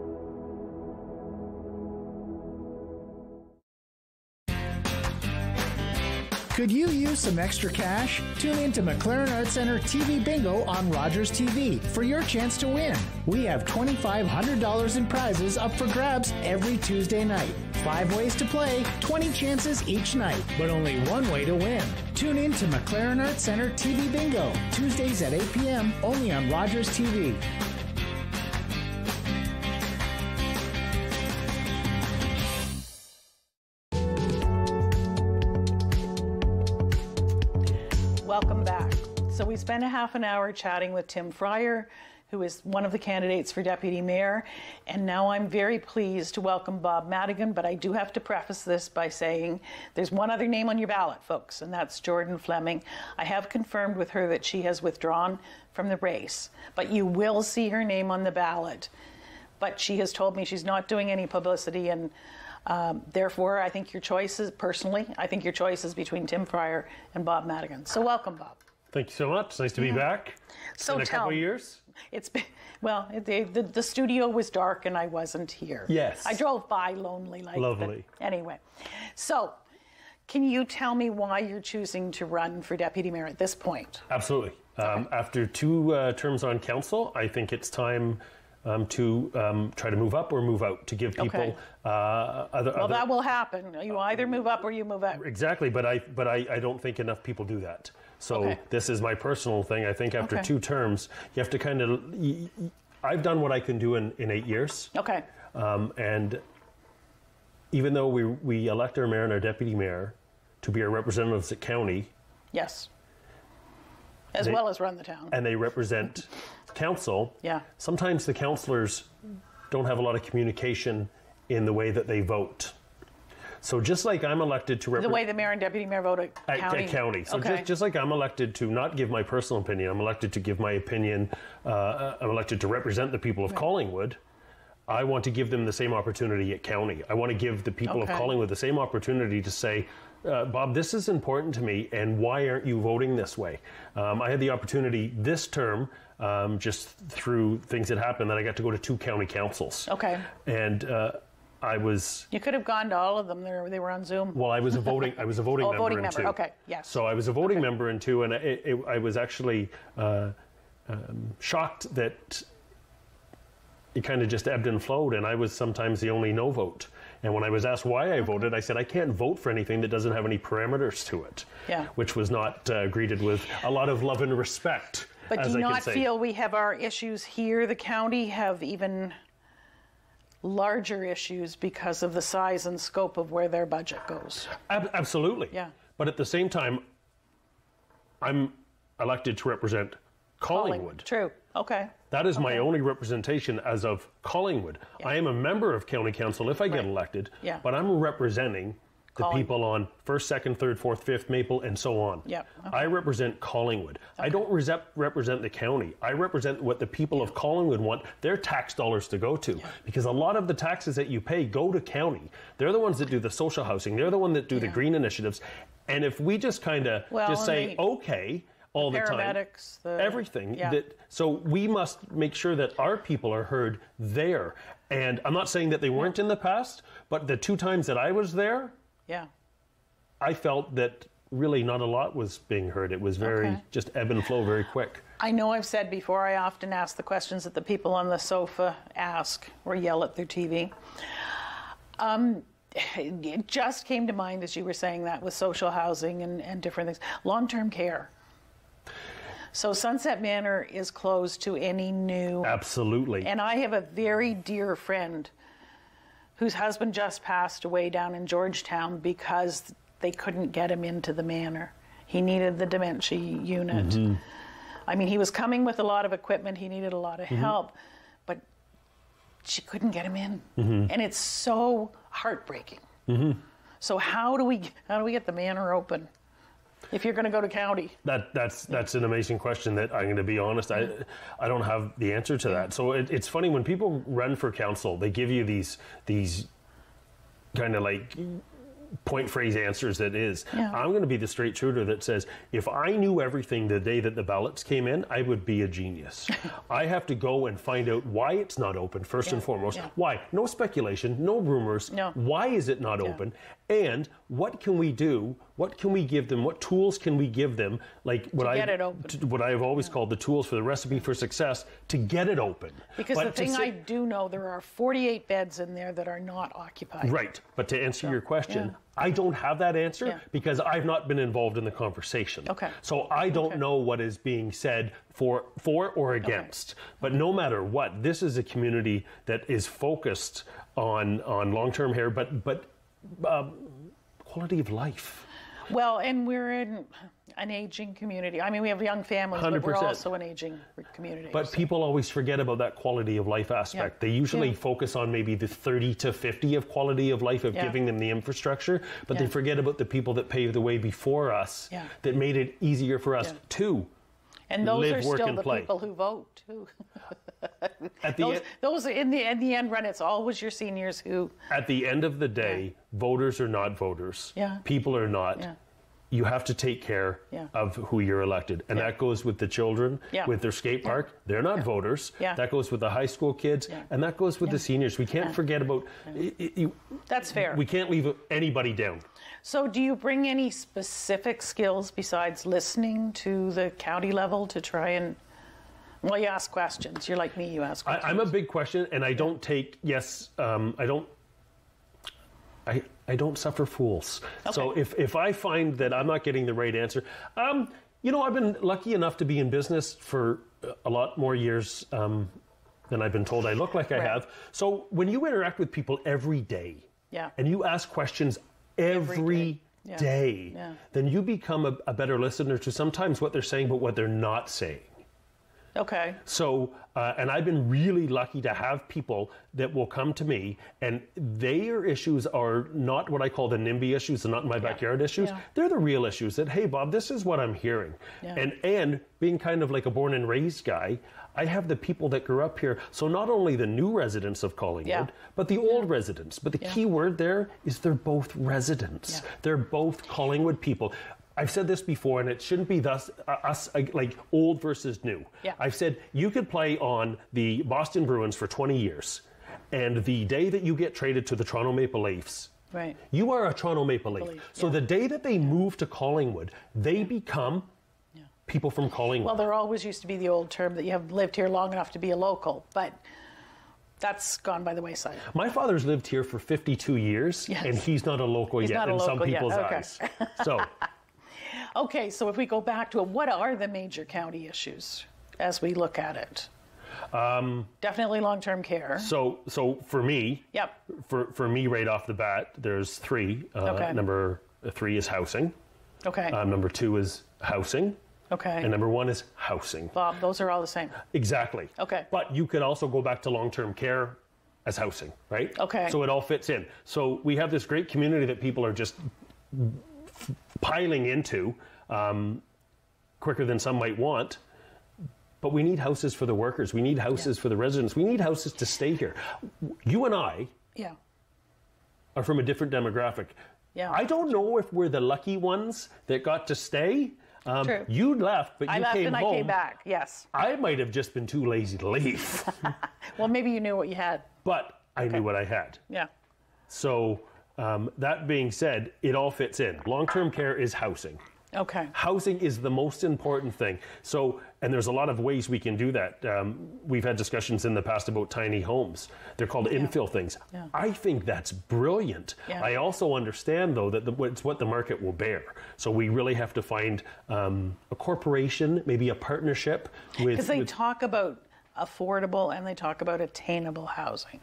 Speaker 7: Could you use some extra cash? Tune in to McLaren Arts Centre TV Bingo on Rogers TV for your chance to win. We have $2,500 in prizes up for grabs every Tuesday night. 5 ways to play, 20 chances each night, but only one way to win. Tune in to McLaren Arts Centre TV Bingo, Tuesdays at 8 p.m. only on Rogers TV.
Speaker 1: Welcome back. So we spent a half an hour chatting with Tim Fryer, who is one of the candidates for deputy mayor, and now I'm very pleased to welcome Bob Madigan, but I do have to preface this by saying there's one other name on your ballot, folks, and that's Jordan Fleming. I have confirmed with her that she has withdrawn from the race, but you will see her name on the ballot. But she has told me she's not doing any publicity, and therefore, I think your choice is, personally, I think your choice is between Tim Fryer and Bob Madigan. So welcome, Bob.
Speaker 8: Thank you so much. It's nice to be back.
Speaker 1: So
Speaker 8: in a couple of years.
Speaker 1: It's been, well, the studio was dark and I wasn't here.
Speaker 8: Yes.
Speaker 1: I drove by lonely like
Speaker 8: Lovely.
Speaker 1: But anyway, so can you tell me why you're choosing to run for deputy mayor at this point?
Speaker 8: Absolutely. After 2 terms on council, I think it's time to try to move up or move out, to give people other.
Speaker 1: That will happen. You either move up or you move out.
Speaker 8: Exactly, but I don't think enough people do that. So this is my personal thing. I think after 2 terms, you have to kind of. I've done what I can do in 8 years. Okay. And even though we elect our mayor and our deputy mayor to be our representatives at county.
Speaker 1: Yes. As well as run the town.
Speaker 8: And they represent council. Yeah. Sometimes the councillors don't have a lot of communication in the way that they vote. So just like I'm elected to represent...
Speaker 1: The way the mayor and deputy mayor vote at county?
Speaker 8: At county. So just like I'm elected to not give my personal opinion, I'm elected to give my opinion, I'm elected to represent the people of Collingwood, I want to give them the same opportunity at county. I want to give the people of Collingwood the same opportunity to say, Bob, this is important to me, and why aren't you voting this way? I had the opportunity this term, just through things that happened, that I got to go to 2 county councils. Okay. And I was...
Speaker 1: You could have gone to all of them. They were on Zoom.
Speaker 8: Well, I was a voting member in 2.
Speaker 1: Okay, yes.
Speaker 8: So I was a voting member in 2, and I was actually shocked that it kind of just ebbed and flowed, and I was sometimes the only no vote. And when I was asked why I voted, I said I can't vote for anything that doesn't have any parameters to it, which was not greeted with a lot of love and respect.
Speaker 1: But do you not feel we have our issues here? The county have even larger issues because of the size and scope of where their budget goes.
Speaker 8: Absolutely. Yeah. But at the same time, I'm elected to represent Collingwood.
Speaker 1: True. Okay.
Speaker 8: That is my only representation as of Collingwood. Yeah. I am a member of county council if I get elected, but I'm representing the people on 1st, 2nd, 3rd, 4th, 5th, Maple, and so on. Yeah. Okay. I represent Collingwood. I don't represent the county. I represent what the people of Collingwood want their tax dollars to go to, because a lot of the taxes that you pay go to county. They're the ones that do the social housing. They're the ones that do the green initiatives. And if we just kind of just say, okay, all the time, everything. So we must make sure that our people are heard there. And I'm not saying that they weren't in the past, but the 2 times that I was there, I felt that really not a lot was being heard. It was very just ebb and flow very quick.
Speaker 1: I know I've said before, I often ask the questions that the people on the sofa ask or yell at their TV. It just came to mind as you were saying that with social housing and different things. Long-term care. So Sunset Manor is closed to any new...
Speaker 8: Absolutely.
Speaker 1: And I have a very dear friend whose husband just passed away down in Georgetown because they couldn't get him into the manor. He needed the dementia unit. Mm-hmm. I mean, he was coming with a lot of equipment. He needed a lot of help, but she couldn't get him in. Mm-hmm. And it's so heartbreaking. Mm-hmm. So how do we get the manor open if you're going to go to county?
Speaker 8: That's an amazing question that I'm going to be honest, I don't have the answer to that. So it's funny when people run for council, they give you these kind of like point phrase answers it is. I'm going to be the straight shooter that says, if I knew everything the day that the ballots came in, I would be a genius. I have to go and find out why it's not open, first and foremost. Why? No speculation, no rumors. Why is it not open? And what can we do? What can we give them? What tools can we give them? Like what I have always called the tools for the recipe for success to get it open.
Speaker 1: Because the thing I do know, there are 48 beds in there that are not occupied.
Speaker 8: Right. But to answer your question, I don't have that answer because I've not been involved in the conversation. So I don't know what is being said for or against. But no matter what, this is a community that is focused on long-term care, but quality of life.
Speaker 1: Well, and we're in an aging community. I mean, we have young families, 100%. But we're also an aging community.
Speaker 8: But people always forget about that quality of life aspect. They usually focus on maybe the 30 to 50 of quality of life of giving them the infrastructure, but they forget about the people that paved the way before us that made it easier for us to
Speaker 1: and those
Speaker 8: live,
Speaker 1: are
Speaker 8: work,
Speaker 1: still
Speaker 8: and
Speaker 1: the
Speaker 8: play.
Speaker 1: People who vote too.
Speaker 8: Those
Speaker 1: in the end run, it's always your seniors who.
Speaker 8: At the end of the day, voters are not voters. People are not. You have to take care of who you're elected. And that goes with the children, with their skate park. They're not voters. That goes with the high school kids. And that goes with the seniors. We can't forget about...
Speaker 1: That's fair.
Speaker 8: We can't leave anybody down.
Speaker 1: So do you bring any specific skills besides listening to the county level to try and... Well, you ask questions. You're like me, you ask questions.
Speaker 8: I'm a big question, and I don't take... I don't suffer fools. So if I find that I'm not getting the right answer, I've been lucky enough to be in business for a lot more years than I've been told I look like I have. So when you interact with people every day, and you ask questions every day, then you become a better listener to sometimes what they're saying, but what they're not saying. So, and I've been really lucky to have people that will come to me and their issues are not what I call the NIMBY issues, they're not my backyard issues. They're the real issues that, hey, Bob, this is what I'm hearing. And being kind of like a born and raised guy, I have the people that grew up here. So not only the new residents of Collingwood, but the old residents. But the key word there is they're both residents. They're both Collingwood people. I've said this before, and it shouldn't be us like old versus new. I've said you could play on the Boston Bruins for 20 years, and the day that you get traded to the Toronto Maple Leafs, you are a Toronto Maple Leaf. So the day that they move to Collingwood, they become people from Collingwood.
Speaker 1: Well, there always used to be the old term that you have lived here long enough to be a local, but that's gone by the wayside.
Speaker 8: My father's lived here for 52 years, and he's not a local yet in some people's eyes. So...
Speaker 1: Okay, so if we go back to it, what are the major county issues as we look at it? Definitely long-term care.
Speaker 8: So for me, for me right off the bat, there's three. Number 3 is housing. Number 2 is housing. And number 1 is housing.
Speaker 1: Bob, those are all the same.
Speaker 8: Exactly. But you could also go back to long-term care as housing, right? So it all fits in. So we have this great community that people are just piling into quicker than some might want, but we need houses for the workers, we need houses for the residents, we need houses to stay here. You and I are from a different demographic. I don't know if we're the lucky ones that got to stay.
Speaker 1: True.
Speaker 8: You left, but you came home.
Speaker 1: I came back, yes.
Speaker 8: I might have just been too lazy to leave.
Speaker 1: Well, maybe you knew what you had.
Speaker 8: But I knew what I had. So that being said, it all fits in. Long-term care is housing. Housing is the most important thing. So, and there's a lot of ways we can do that. We've had discussions in the past about tiny homes. They're called infill things. I think that's brilliant. I also understand, though, that it's what the market will bear. So we really have to find a corporation, maybe a partnership with...
Speaker 1: Because they talk about affordable and they talk about attainable housing.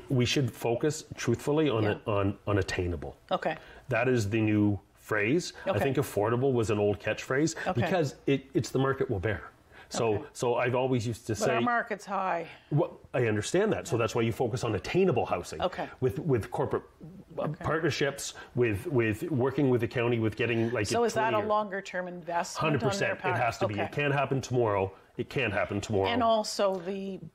Speaker 8: We should focus truthfully on attainable. That is the new phrase. I think affordable was an old catchphrase because it's the market will bear. So I've always used to say...
Speaker 1: But our market's high.
Speaker 8: Well, I understand that. So that's why you focus on attainable housing. With corporate partnerships, with working with the county, with getting like...
Speaker 1: So is that a longer term investment
Speaker 8: 100%. On their part? It has to be. It can't happen tomorrow. It can't happen tomorrow.
Speaker 1: And also even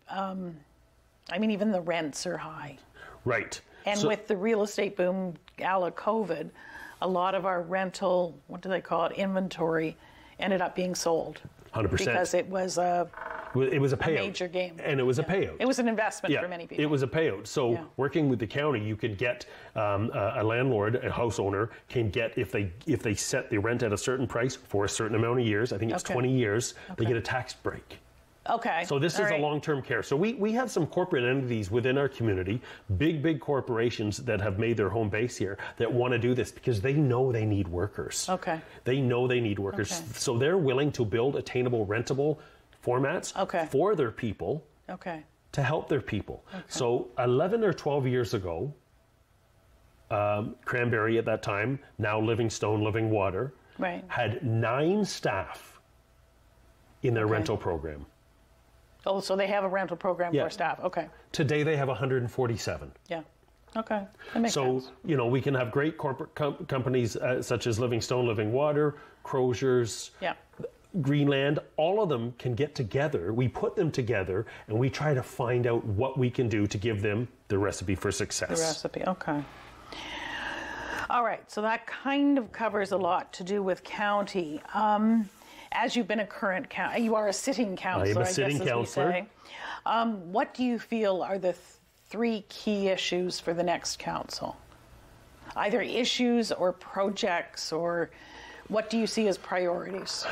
Speaker 1: the rents are high.
Speaker 8: Right.
Speaker 1: And with the real estate boom, a la COVID, a lot of our rental, what do they call it, inventory, ended up being sold.
Speaker 8: 100%.
Speaker 1: Because it was a
Speaker 8: payout.
Speaker 1: Major game.
Speaker 8: And it was a payout.
Speaker 1: It was an investment for many people.
Speaker 8: It was a payout. So working with the county, you could get a landlord, a house owner, can get, if they set the rent at a certain price for a certain amount of years, I think it's 20 years, they get a tax break.
Speaker 1: Okay.
Speaker 8: So this is a long-term care. So we have some corporate entities within our community, big corporations that have made their home base here that want to do this because they know they need workers.
Speaker 1: Okay.
Speaker 8: They know they need workers. Okay. So they're willing to build attainable, rentable formats for their people to help their people. Okay. So 11 or 12 years ago, Cranberry at that time, now Livingstone Living Water, had 9 staff in their rental program.
Speaker 1: Oh, so they have a rental program for staff. Okay.
Speaker 8: Today they have 147.
Speaker 1: Yeah. Okay. That makes sense.
Speaker 8: So, you know, we can have great corporate companies such as Livingstone Living Water, Crozier's, Greenland, all of them can get together. We put them together and we try to find out what we can do to give them the recipe for success.
Speaker 1: The recipe, okay. All right, so that kind of covers a lot to do with county. As you've been a current councillor, you are a sitting councillor,
Speaker 8: I am a sitting councillor.
Speaker 1: What do you feel are the 3 key issues for the next council? Either issues or projects, or what do you see as priorities?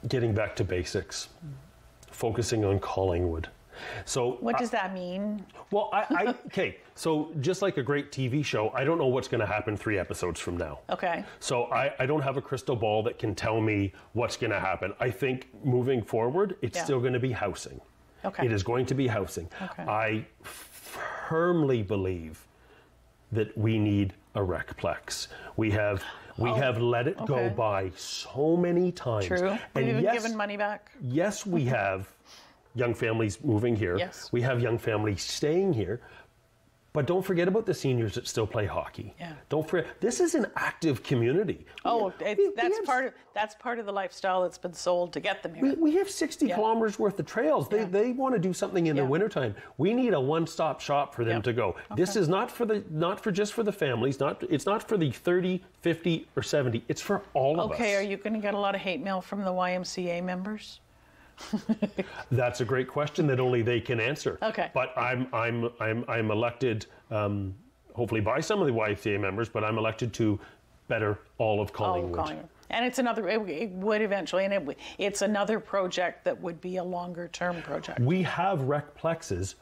Speaker 8: Getting back to basics, focusing on Collingwood. So
Speaker 1: what does that mean?
Speaker 8: Well, okay. So just like a great TV show, I don't know what's going to happen 3 episodes from now. Okay. So I don't have a crystal ball that can tell me what's going to happen. I think moving forward, it's still going to be housing. Okay. It is going to be housing. Okay. I firmly believe that we need a recplex. We have let it go by so many times.
Speaker 1: True. We've even given money back.
Speaker 8: Yes, we have young families moving here. Yes. We have young families staying here. But don't forget about the seniors that still play hockey. Yeah. Don't forget, this is an active community.
Speaker 1: Oh, that's part of the lifestyle that's been sold to get them here.
Speaker 8: We have 60 kilometers worth of trails. They want to do something in the wintertime. We need a one-stop shop for them to go. Okay. This is not just for the families. It's not for the 30, 50, or 70. It's for all of us.
Speaker 1: Okay, are you going to get a lot of hate mail from the YMCA members?
Speaker 8: That's a great question that only they can answer. Okay. But I'm elected, hopefully by some of the YMCA members, but I'm elected to better all of Collingwood.
Speaker 1: And it's it would eventually, and it's another project that would be a longer term project.
Speaker 8: We have recplexes,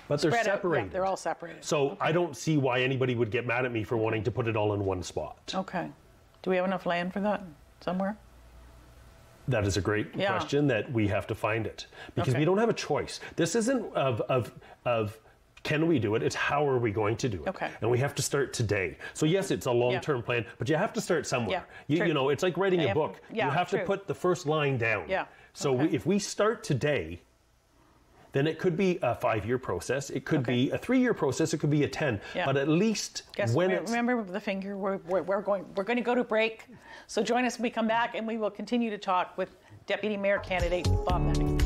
Speaker 8: but they're separated.
Speaker 1: Yeah, they're all separated.
Speaker 8: So I don't see why anybody would get mad at me for wanting to put it all in one spot.
Speaker 1: Okay. Do we have enough land for that somewhere?
Speaker 8: That is a great question that we have to find it because we don't have a choice. This isn't of can we do it? It's how are we going to do it? Okay. And we have to start today. So yes, it's a long-term plan, but you have to start somewhere. Yeah, you know, it's like writing a book. You have to put the first line down. Yeah. So if we start today, then it could be a 5-year process. It could be a 3-year process. It could be a 10. Yeah. But at least
Speaker 1: remember the finger. We're going to go to break. So join us when we come back, and we will continue to talk with Deputy Mayor candidate Bob Madigan.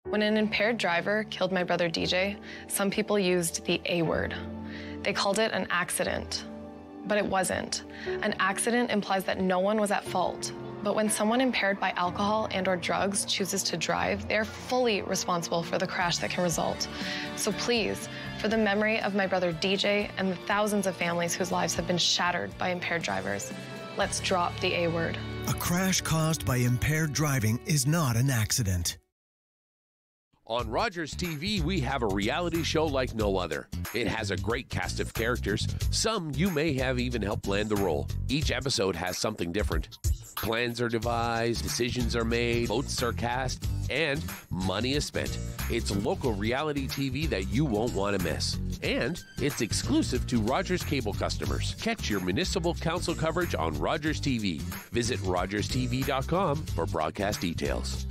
Speaker 9: When an impaired driver killed my brother DJ, some people used the A word. They called it an accident, but it wasn't. An accident implies that no one was at fault. But when someone impaired by alcohol and/or drugs chooses to drive, they're fully responsible for the crash that can result. So please, for the memory of my brother DJ and the thousands of families whose lives have been shattered by impaired drivers, let's drop the A word.
Speaker 10: A crash caused by impaired driving is not an accident.
Speaker 3: On Rogers TV, we have a reality show like no other. It has a great cast of characters. Some you may have even helped land the role. Each episode has something different. Plans are devised, decisions are made, votes are cast, and money is spent. It's local reality TV that you won't want to miss. And it's exclusive to Rogers cable customers. Catch your municipal council coverage on Rogers TV. Visit rogerstv.com for broadcast details.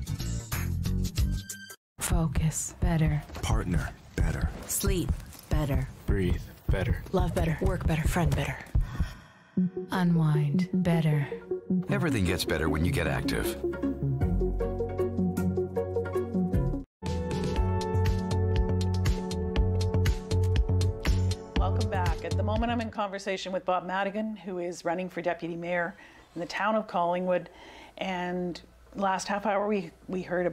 Speaker 4: Focus better.
Speaker 10: Partner better.
Speaker 4: Sleep better.
Speaker 10: Breathe better.
Speaker 4: Love better. Work better. Friend better. Unwind better.
Speaker 5: Everything gets better when you get active.
Speaker 1: Welcome back. At the moment, I'm in conversation with Bob Madigan, who is running for deputy mayor in the town of Collingwood. And last half hour, we heard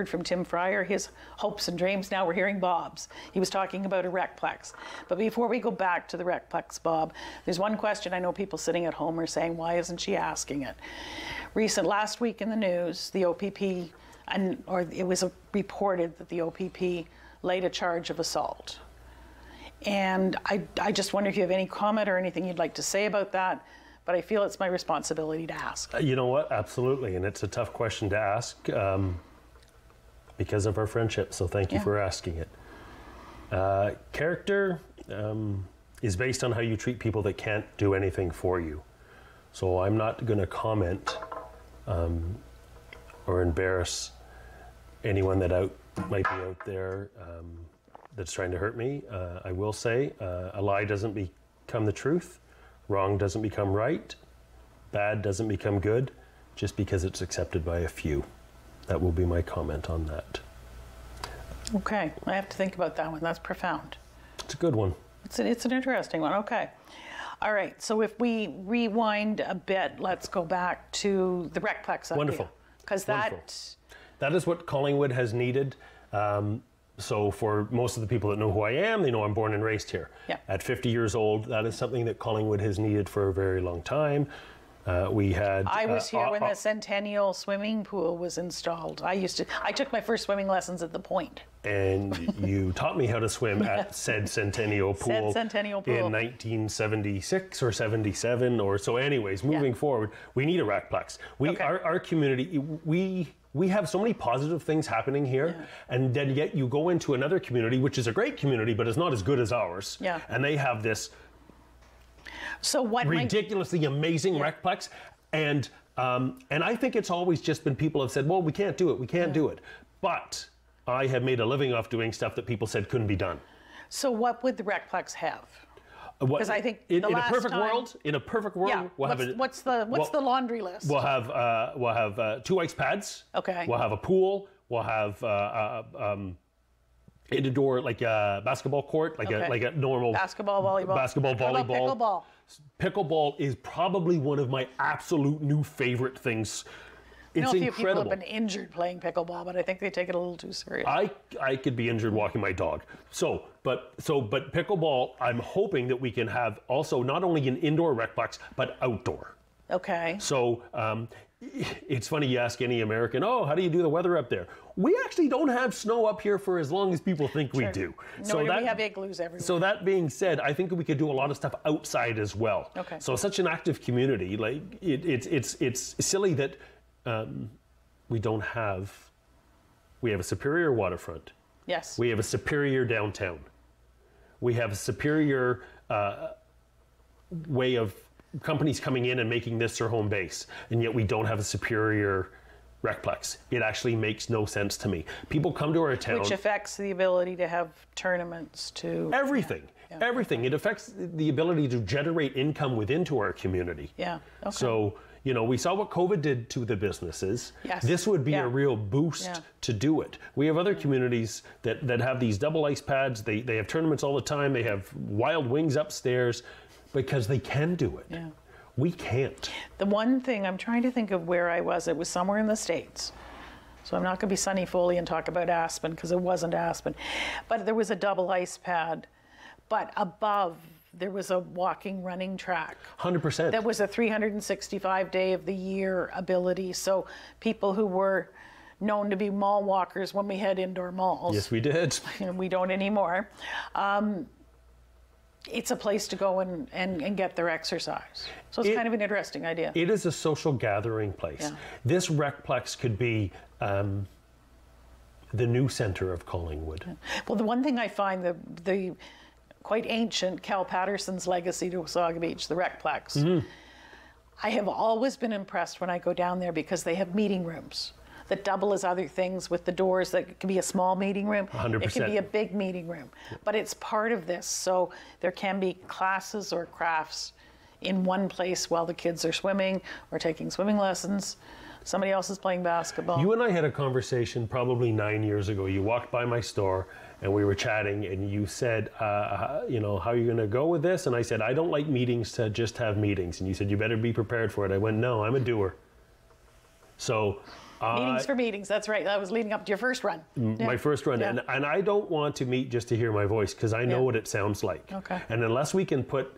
Speaker 1: from Tim Fryer, his hopes and dreams. Now we're hearing Bob's. He was talking about a recplex. But before we go back to the recplex, Bob, there's one question I know people sitting at home are saying, why isn't she asking it? Last week in the news, the OPP, it was reported that the OPP laid a charge of assault. And I just wonder if you have any comment or anything you'd like to say about that, but I feel it's my responsibility to ask.
Speaker 8: You know what? Absolutely. And it's a tough question to ask because of our friendship. So thank you for asking it. Character is based on how you treat people that can't do anything for you. So I'm not going to comment or embarrass anyone that might be out there that's trying to hurt me. I will say a lie doesn't become the truth. Wrong doesn't become right. Bad doesn't become good just because it's accepted by a few. That will be my comment on that.
Speaker 1: Okay, I have to think about that one. That's profound.
Speaker 8: It's a good one.
Speaker 1: It's an interesting one. Okay. All right, so if we rewind a bit, let's go back to the recplex idea.
Speaker 8: Wonderful.
Speaker 1: Because
Speaker 8: that is what Collingwood has needed. So for most of the people that know who I am, they know I'm born and raised here.
Speaker 1: Yeah. At
Speaker 8: 50 years old, that is something that Collingwood has needed for a very long time. I
Speaker 1: was here when the Centennial swimming pool was installed. I took my first swimming lessons at the Point.
Speaker 8: And you taught me how to swim at said Centennial Pool, in 1976 or 77 or so. Anyways, moving forward, we need a recplex. Our community, we have so many positive things happening here, and then yet you go into another community, which is a great community, but is not as good as ours.
Speaker 1: Yeah.
Speaker 8: And they have this ridiculously amazing recplex, and I think it's always just been people have said, well, we can't do it, we can't do it. But I have made a living off doing stuff that people said couldn't be done.
Speaker 1: So what would the recplex have? Because I think
Speaker 8: in a perfect world, we'll have
Speaker 1: what's the laundry list?
Speaker 8: We'll have 2 ice pads.
Speaker 1: Okay.
Speaker 8: We'll have a pool. We'll have indoor basketball court, like a normal
Speaker 1: basketball, volleyball.
Speaker 8: Pickleball is probably one of my absolute new favorite things. It's
Speaker 1: a few
Speaker 8: incredible.
Speaker 1: People have been injured playing pickleball, but I think they take it a little too serious.
Speaker 8: I could be injured walking my dog. But pickleball, I'm hoping that we can have also not only an indoor recplex, but outdoor.
Speaker 1: Okay.
Speaker 8: So it's funny, you ask any American, how do you do the weather up there? We actually don't have snow up here for as long as people think we do.
Speaker 1: No, we have igloos everywhere.
Speaker 8: So that being said, I think we could do a lot of stuff outside as well.
Speaker 1: Okay.
Speaker 8: So such an active community, it's silly that we have a superior waterfront.
Speaker 1: Yes.
Speaker 8: We have a superior downtown. We have a superior way of companies coming in and making this their home base, and yet we don't have a superior recplex. It actually makes no sense to me. People come to our town.
Speaker 1: Which affects the ability to have tournaments to...
Speaker 8: Everything. Yeah. Everything. It affects the ability to generate income within to our community.
Speaker 1: Yeah. Okay.
Speaker 8: So, we saw what COVID did to the businesses.
Speaker 1: Yes.
Speaker 8: This would be a real boost to do it. We have other communities that have these double ice pads. They have tournaments all the time. They have wild wings upstairs because they can do it.
Speaker 1: Yeah.
Speaker 8: We can't.
Speaker 1: The one thing, I'm trying to think of where I was. It was somewhere in the States. So I'm not going to be Sunny Foley and talk about Aspen because it wasn't Aspen. But there was a double ice pad. But above, there was a walking, running track.
Speaker 8: 100%.
Speaker 1: That was a 365-day of the year ability. So people who were known to be mall walkers when we had indoor malls.
Speaker 8: Yes, we did.
Speaker 1: We don't anymore. It's a place to go and get their exercise. So it's kind of an interesting idea.
Speaker 8: It is a social gathering place.
Speaker 1: Yeah.
Speaker 8: This recplex could be the new center of Collingwood.
Speaker 1: Yeah. Well, the one thing I find, the quite ancient Cal Patterson's legacy to Wasaga Beach, the recplex, I have always been impressed when I go down there because they have meeting rooms. that double as other things with the doors. That can be a small meeting room.
Speaker 8: 100%.
Speaker 1: It can be a big meeting room. But it's part of this. So there can be classes or crafts in one place while the kids are swimming or taking swimming lessons. Somebody else is playing basketball.
Speaker 8: You and I had a conversation probably 9 years ago. You walked by my store and we were chatting and you said, you know, how are you going to go with this? And I said, I don't like meetings to just have meetings. And you said, you better be prepared for it. I went, no, I'm a doer. So
Speaker 1: meetings for meetings, that's right. That was leading up to your first run.
Speaker 8: My first run.
Speaker 1: Yeah.
Speaker 8: And I don't want to meet just to hear my voice because I know what it sounds like.
Speaker 1: Okay.
Speaker 8: And unless we can put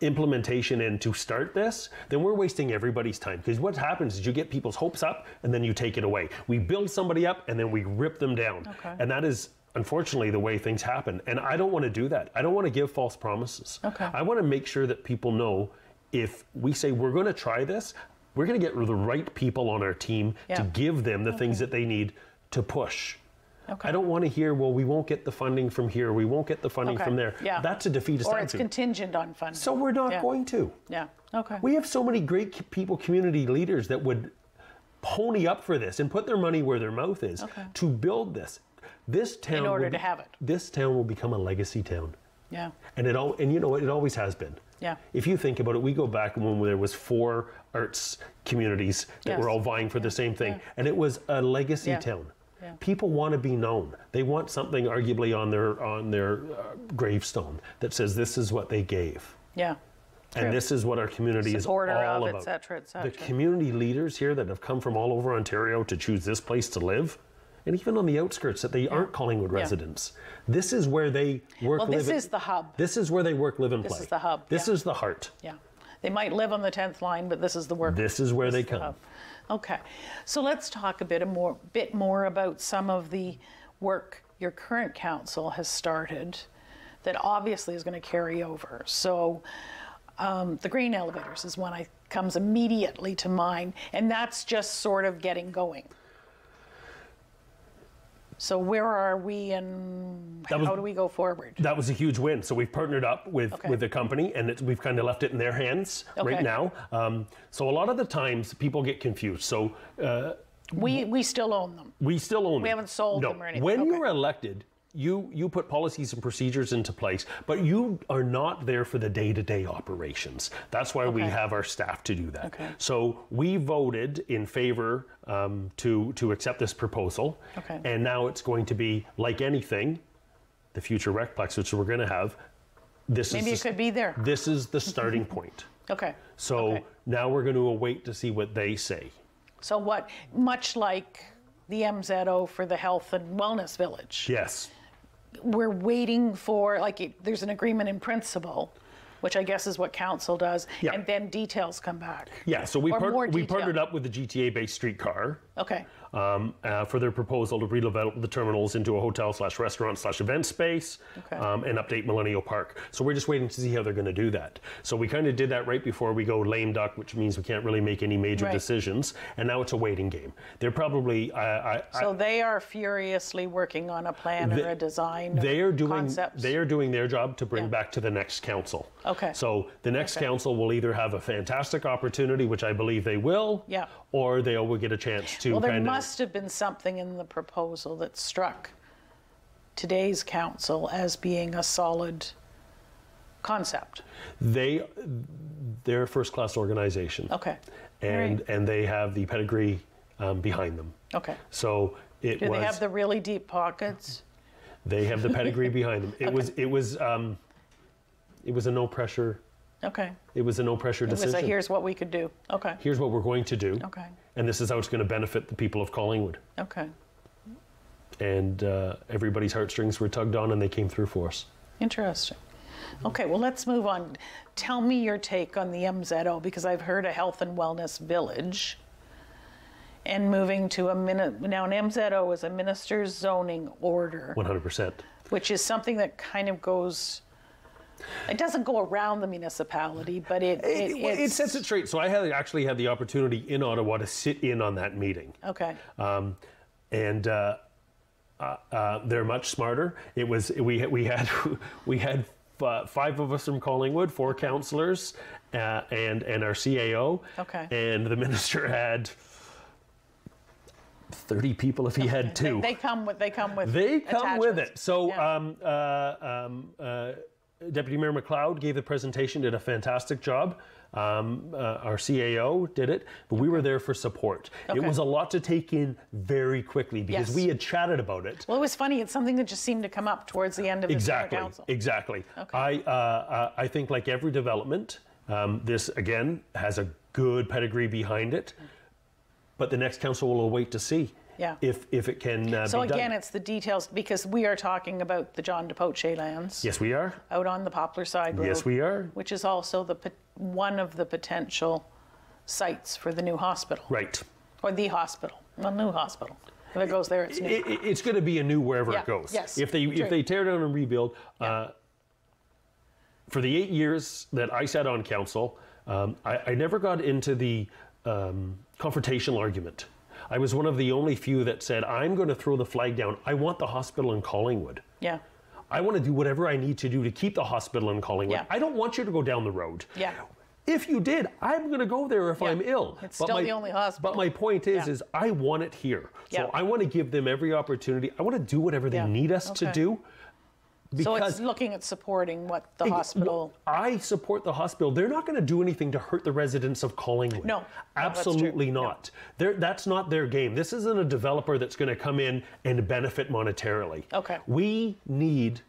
Speaker 8: implementation in to start this, then we're wasting everybody's time. Because what happens is you get people's hopes up and then you take it away. We build somebody up and then we rip them down.
Speaker 1: Okay.
Speaker 8: And that is unfortunately the way things happen. And I don't want to do that. I don't want to give false promises.
Speaker 1: Okay.
Speaker 8: I want to make sure that people know if we say we're going to try this, we're going to get the right people on our team to give them the things that they need to push.
Speaker 1: Okay.
Speaker 8: I don't want to hear, well, we won't get the funding from here, we won't get the funding from there.
Speaker 1: Yeah.
Speaker 8: That's a defeatist
Speaker 1: Or
Speaker 8: attitude.
Speaker 1: it's contingent on funding.
Speaker 8: So we're not going to.
Speaker 1: Yeah, okay.
Speaker 8: We have so many great people, community leaders that would pony up for this and put their money where their mouth is to build this. This town
Speaker 1: in order to have it.
Speaker 8: This town will become a legacy town.
Speaker 1: Yeah.
Speaker 8: And you know what, it always has been.
Speaker 1: Yeah.
Speaker 8: If you think about it, we go back when there was 4 arts communities that were all vying for the same thing, and it was a legacy town. Yeah. People want to be known. They want something, arguably, on their gravestone that says this is what they gave.
Speaker 1: Yeah.
Speaker 8: And
Speaker 1: True.
Speaker 8: this is what our community
Speaker 1: Supporter
Speaker 8: is all
Speaker 1: of,
Speaker 8: about.
Speaker 1: et cetera, et cetera.
Speaker 8: The community leaders here that have come from all over Ontario to choose this place to live, and even on the outskirts that they aren't Collingwood residents. This is where they work,
Speaker 1: well,
Speaker 8: live.
Speaker 1: This is the hub.
Speaker 8: This is where they work, live, and play.
Speaker 1: This is the hub.
Speaker 8: This is the heart.
Speaker 1: Yeah. They might live on the 10th line, but this is the work.
Speaker 8: This is where they come.
Speaker 1: Okay. So let's talk a bit more about some of the work your current council has started that obviously is going to carry over. So the green elevators is one that comes immediately to mind, and that's just sort of getting going. So where are we and how do we go forward?
Speaker 8: That was a huge win. So we've partnered up with the company and we've kind of left it in their hands right now. So a lot of the times people get confused. So
Speaker 1: we still own them.
Speaker 8: We still own them.
Speaker 1: We haven't sold them or anything.
Speaker 8: When you're elected, you put policies and procedures into place, but you are not there for the day-to-day operations. That's why we have our staff to do that.
Speaker 1: Okay.
Speaker 8: So we voted in favor to accept this proposal, and now it's going to be like anything, the future Recplex, which we're going to have.
Speaker 1: Maybe it could be there.
Speaker 8: This is the starting point.
Speaker 1: Okay.
Speaker 8: So now we're going to await to see what they say.
Speaker 1: So much like the MZO for the Health and Wellness Village.
Speaker 8: Yes.
Speaker 1: We're waiting for, there's an agreement in principle, which I guess is what council does, and then details come back.
Speaker 8: Yeah, so we partnered up with the GTA-based streetcar for their proposal to redevelop the terminals into a hotel/restaurant/event space and update Millennial Park. So we're just waiting to see how they're going to do that. So we kind of did that right before we go lame duck, which means we can't really make any major decisions. And now it's a waiting game. They're probably...
Speaker 1: so they are furiously working on a plan or a design concepts.
Speaker 8: They are doing their job to bring back to the next council.
Speaker 1: Okay.
Speaker 8: So the next council will either have a fantastic opportunity, which I believe they will, or they will get a chance to
Speaker 1: must have been something in the proposal that struck today's council as being a solid concept.
Speaker 8: They're a first-class organization.
Speaker 1: Okay.
Speaker 8: And they have the pedigree behind them.
Speaker 1: Okay.
Speaker 8: So
Speaker 1: do they have the really deep pockets?
Speaker 8: They have the pedigree behind them. It was a no pressure.
Speaker 1: Okay.
Speaker 8: It was a no pressure decision.
Speaker 1: It was here's what we could do. Okay.
Speaker 8: Here's what we're going to do.
Speaker 1: Okay.
Speaker 8: And this is how it's going to benefit the people of Collingwood.
Speaker 1: Okay.
Speaker 8: And everybody's heartstrings were tugged on and they came through for us.
Speaker 1: Interesting. Okay, well, let's move on. Tell me your take on the MZO, because I've heard a health and wellness village and moving to now an MZO is a minister's zoning order.
Speaker 8: 100%.
Speaker 1: Which is something that kind of goes... It doesn't go around the municipality, but it
Speaker 8: sets it straight. So I actually had the opportunity in Ottawa to sit in on that meeting.
Speaker 1: Okay.
Speaker 8: And they're much smarter. It was we had 5 of us from Collingwood, 4 councillors, and our CAO.
Speaker 1: Okay.
Speaker 8: And the minister had 30 people if he had two.
Speaker 1: They come with
Speaker 8: it. So Deputy Mayor McLeod gave the presentation, did a fantastic job. Our CAO did it, but we were there for support. Okay. It was a lot to take in very quickly because we had chatted about it.
Speaker 1: Well, it was funny. It's something that just seemed to come up towards the end of the council.
Speaker 8: Exactly.
Speaker 1: Okay.
Speaker 8: I think, like every development, this again has a good pedigree behind it, but the next council will wait to see.
Speaker 1: Yeah.
Speaker 8: If it can be done.
Speaker 1: So again, it's the details, because we are talking about the John DePoche lands.
Speaker 8: Yes, we are.
Speaker 1: Out on the Poplar Side Road.
Speaker 8: Yes, we are.
Speaker 1: Which is also one of the potential sites for the new hospital.
Speaker 8: Right.
Speaker 1: Or the hospital. The new hospital. If it goes there, it's new.
Speaker 8: It's going to be a new wherever it goes.
Speaker 1: Yes.
Speaker 8: If they tear down and rebuild, for the 8 years that I sat on council, I never got into the confrontational argument. I was one of the only few that said, I'm going to throw the flag down. I want the hospital in Collingwood.
Speaker 1: Yeah.
Speaker 8: I want to do whatever I need to do to keep the hospital in Collingwood.
Speaker 1: Yeah.
Speaker 8: I don't want you to go down the road.
Speaker 1: Yeah.
Speaker 8: If you did, I'm going to go there if I'm ill.
Speaker 1: It's still the only hospital.
Speaker 8: But my point is I want it here. So I want to give them every opportunity. I want to do whatever they need us to do.
Speaker 1: So it's looking at supporting what the hospital...
Speaker 8: I support the hospital. They're not going to do anything to hurt the residents of Collingwood.
Speaker 1: No.
Speaker 8: Absolutely not. Yeah. That's not their game. This isn't a developer that's going to come in and benefit monetarily.
Speaker 1: Okay.
Speaker 8: We need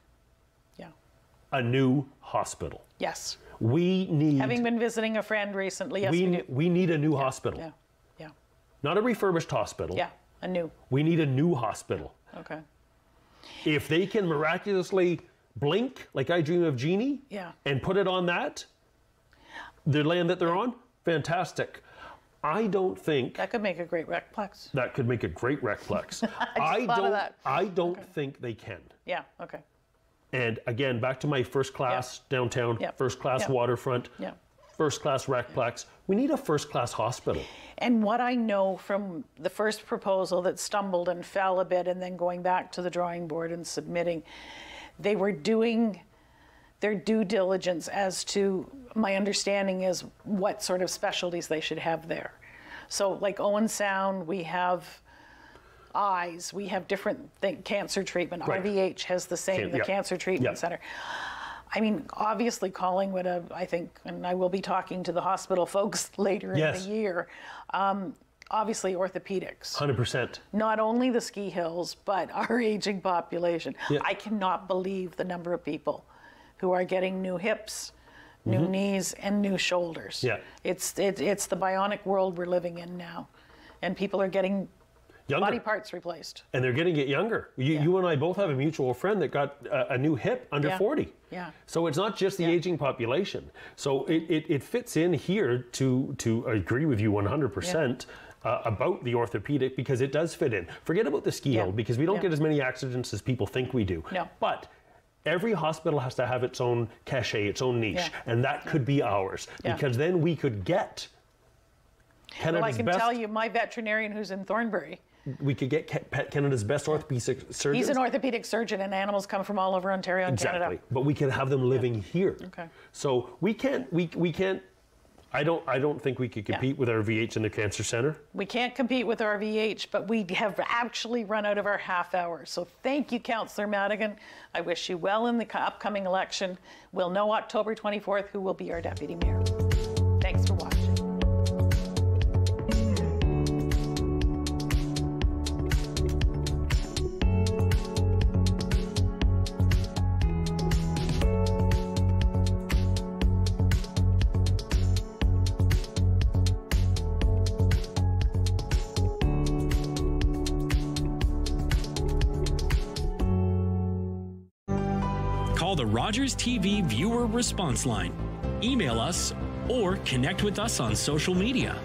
Speaker 8: a new hospital.
Speaker 1: Yes.
Speaker 8: We need...
Speaker 1: Having been visiting a friend recently, yes, we do.
Speaker 8: We need a new hospital.
Speaker 1: Yeah. Yeah.
Speaker 8: Not a refurbished hospital.
Speaker 1: Yeah, a new.
Speaker 8: We need a new hospital.
Speaker 1: Okay.
Speaker 8: If they can miraculously blink, like I Dream of Jeannie, and put it on the land that they're on, fantastic. I don't think...
Speaker 1: That could make a great recplex.
Speaker 8: That could make a great recplex. I don't think they can.
Speaker 1: Yeah, okay.
Speaker 8: And again, back to my first class downtown, first class waterfront, first class recplex. We need a first class hospital.
Speaker 1: And what I know from the first proposal that stumbled and fell a bit, and then going back to the drawing board and submitting, they were doing their due diligence as to, my understanding is, what sort of specialties they should have there. So like Owen Sound, we have eyes, we have different cancer treatment. Right. RVH has the same, the Cancer Treatment Center. I mean, obviously Collingwood, I think, and I will be talking to the hospital folks later in the year, obviously orthopedics.
Speaker 8: 100%.
Speaker 1: Not only the ski hills, but our aging population. Yeah. I cannot believe the number of people who are getting new hips, new knees, and new shoulders. Yeah. It's the bionic world we're living in now. And people are getting body parts replaced.
Speaker 8: And they're getting it younger. You and I both have a mutual friend that got a new hip under 40.
Speaker 1: Yeah.
Speaker 8: So it's not just the aging population. So it fits in here to agree with you 100% about the orthopedic, because it does fit in. Forget about the ski hill, because we don't get as many accidents as people think we do.
Speaker 1: No.
Speaker 8: But every hospital has to have its own cachet, its own niche, and that could be ours, because then we could get Canada's
Speaker 1: well, I can tell you, my veterinarian who's in Thornbury,
Speaker 8: we could get Canada's best orthopedic surgeon.
Speaker 1: He's an orthopedic surgeon, and animals come from all over Ontario and Canada.
Speaker 8: But we can have them living here.
Speaker 1: Okay.
Speaker 8: So we can't. I don't think we could compete with RVH in the cancer center.
Speaker 1: We can't compete with RVH, but we have actually run out of our half hour. So thank you, Councillor Madigan. I wish you well in the upcoming election. We'll know October 24th who will be our deputy mayor. Thanks for watching.
Speaker 11: Call the Rogers TV viewer response line, email us, or connect with us on social media.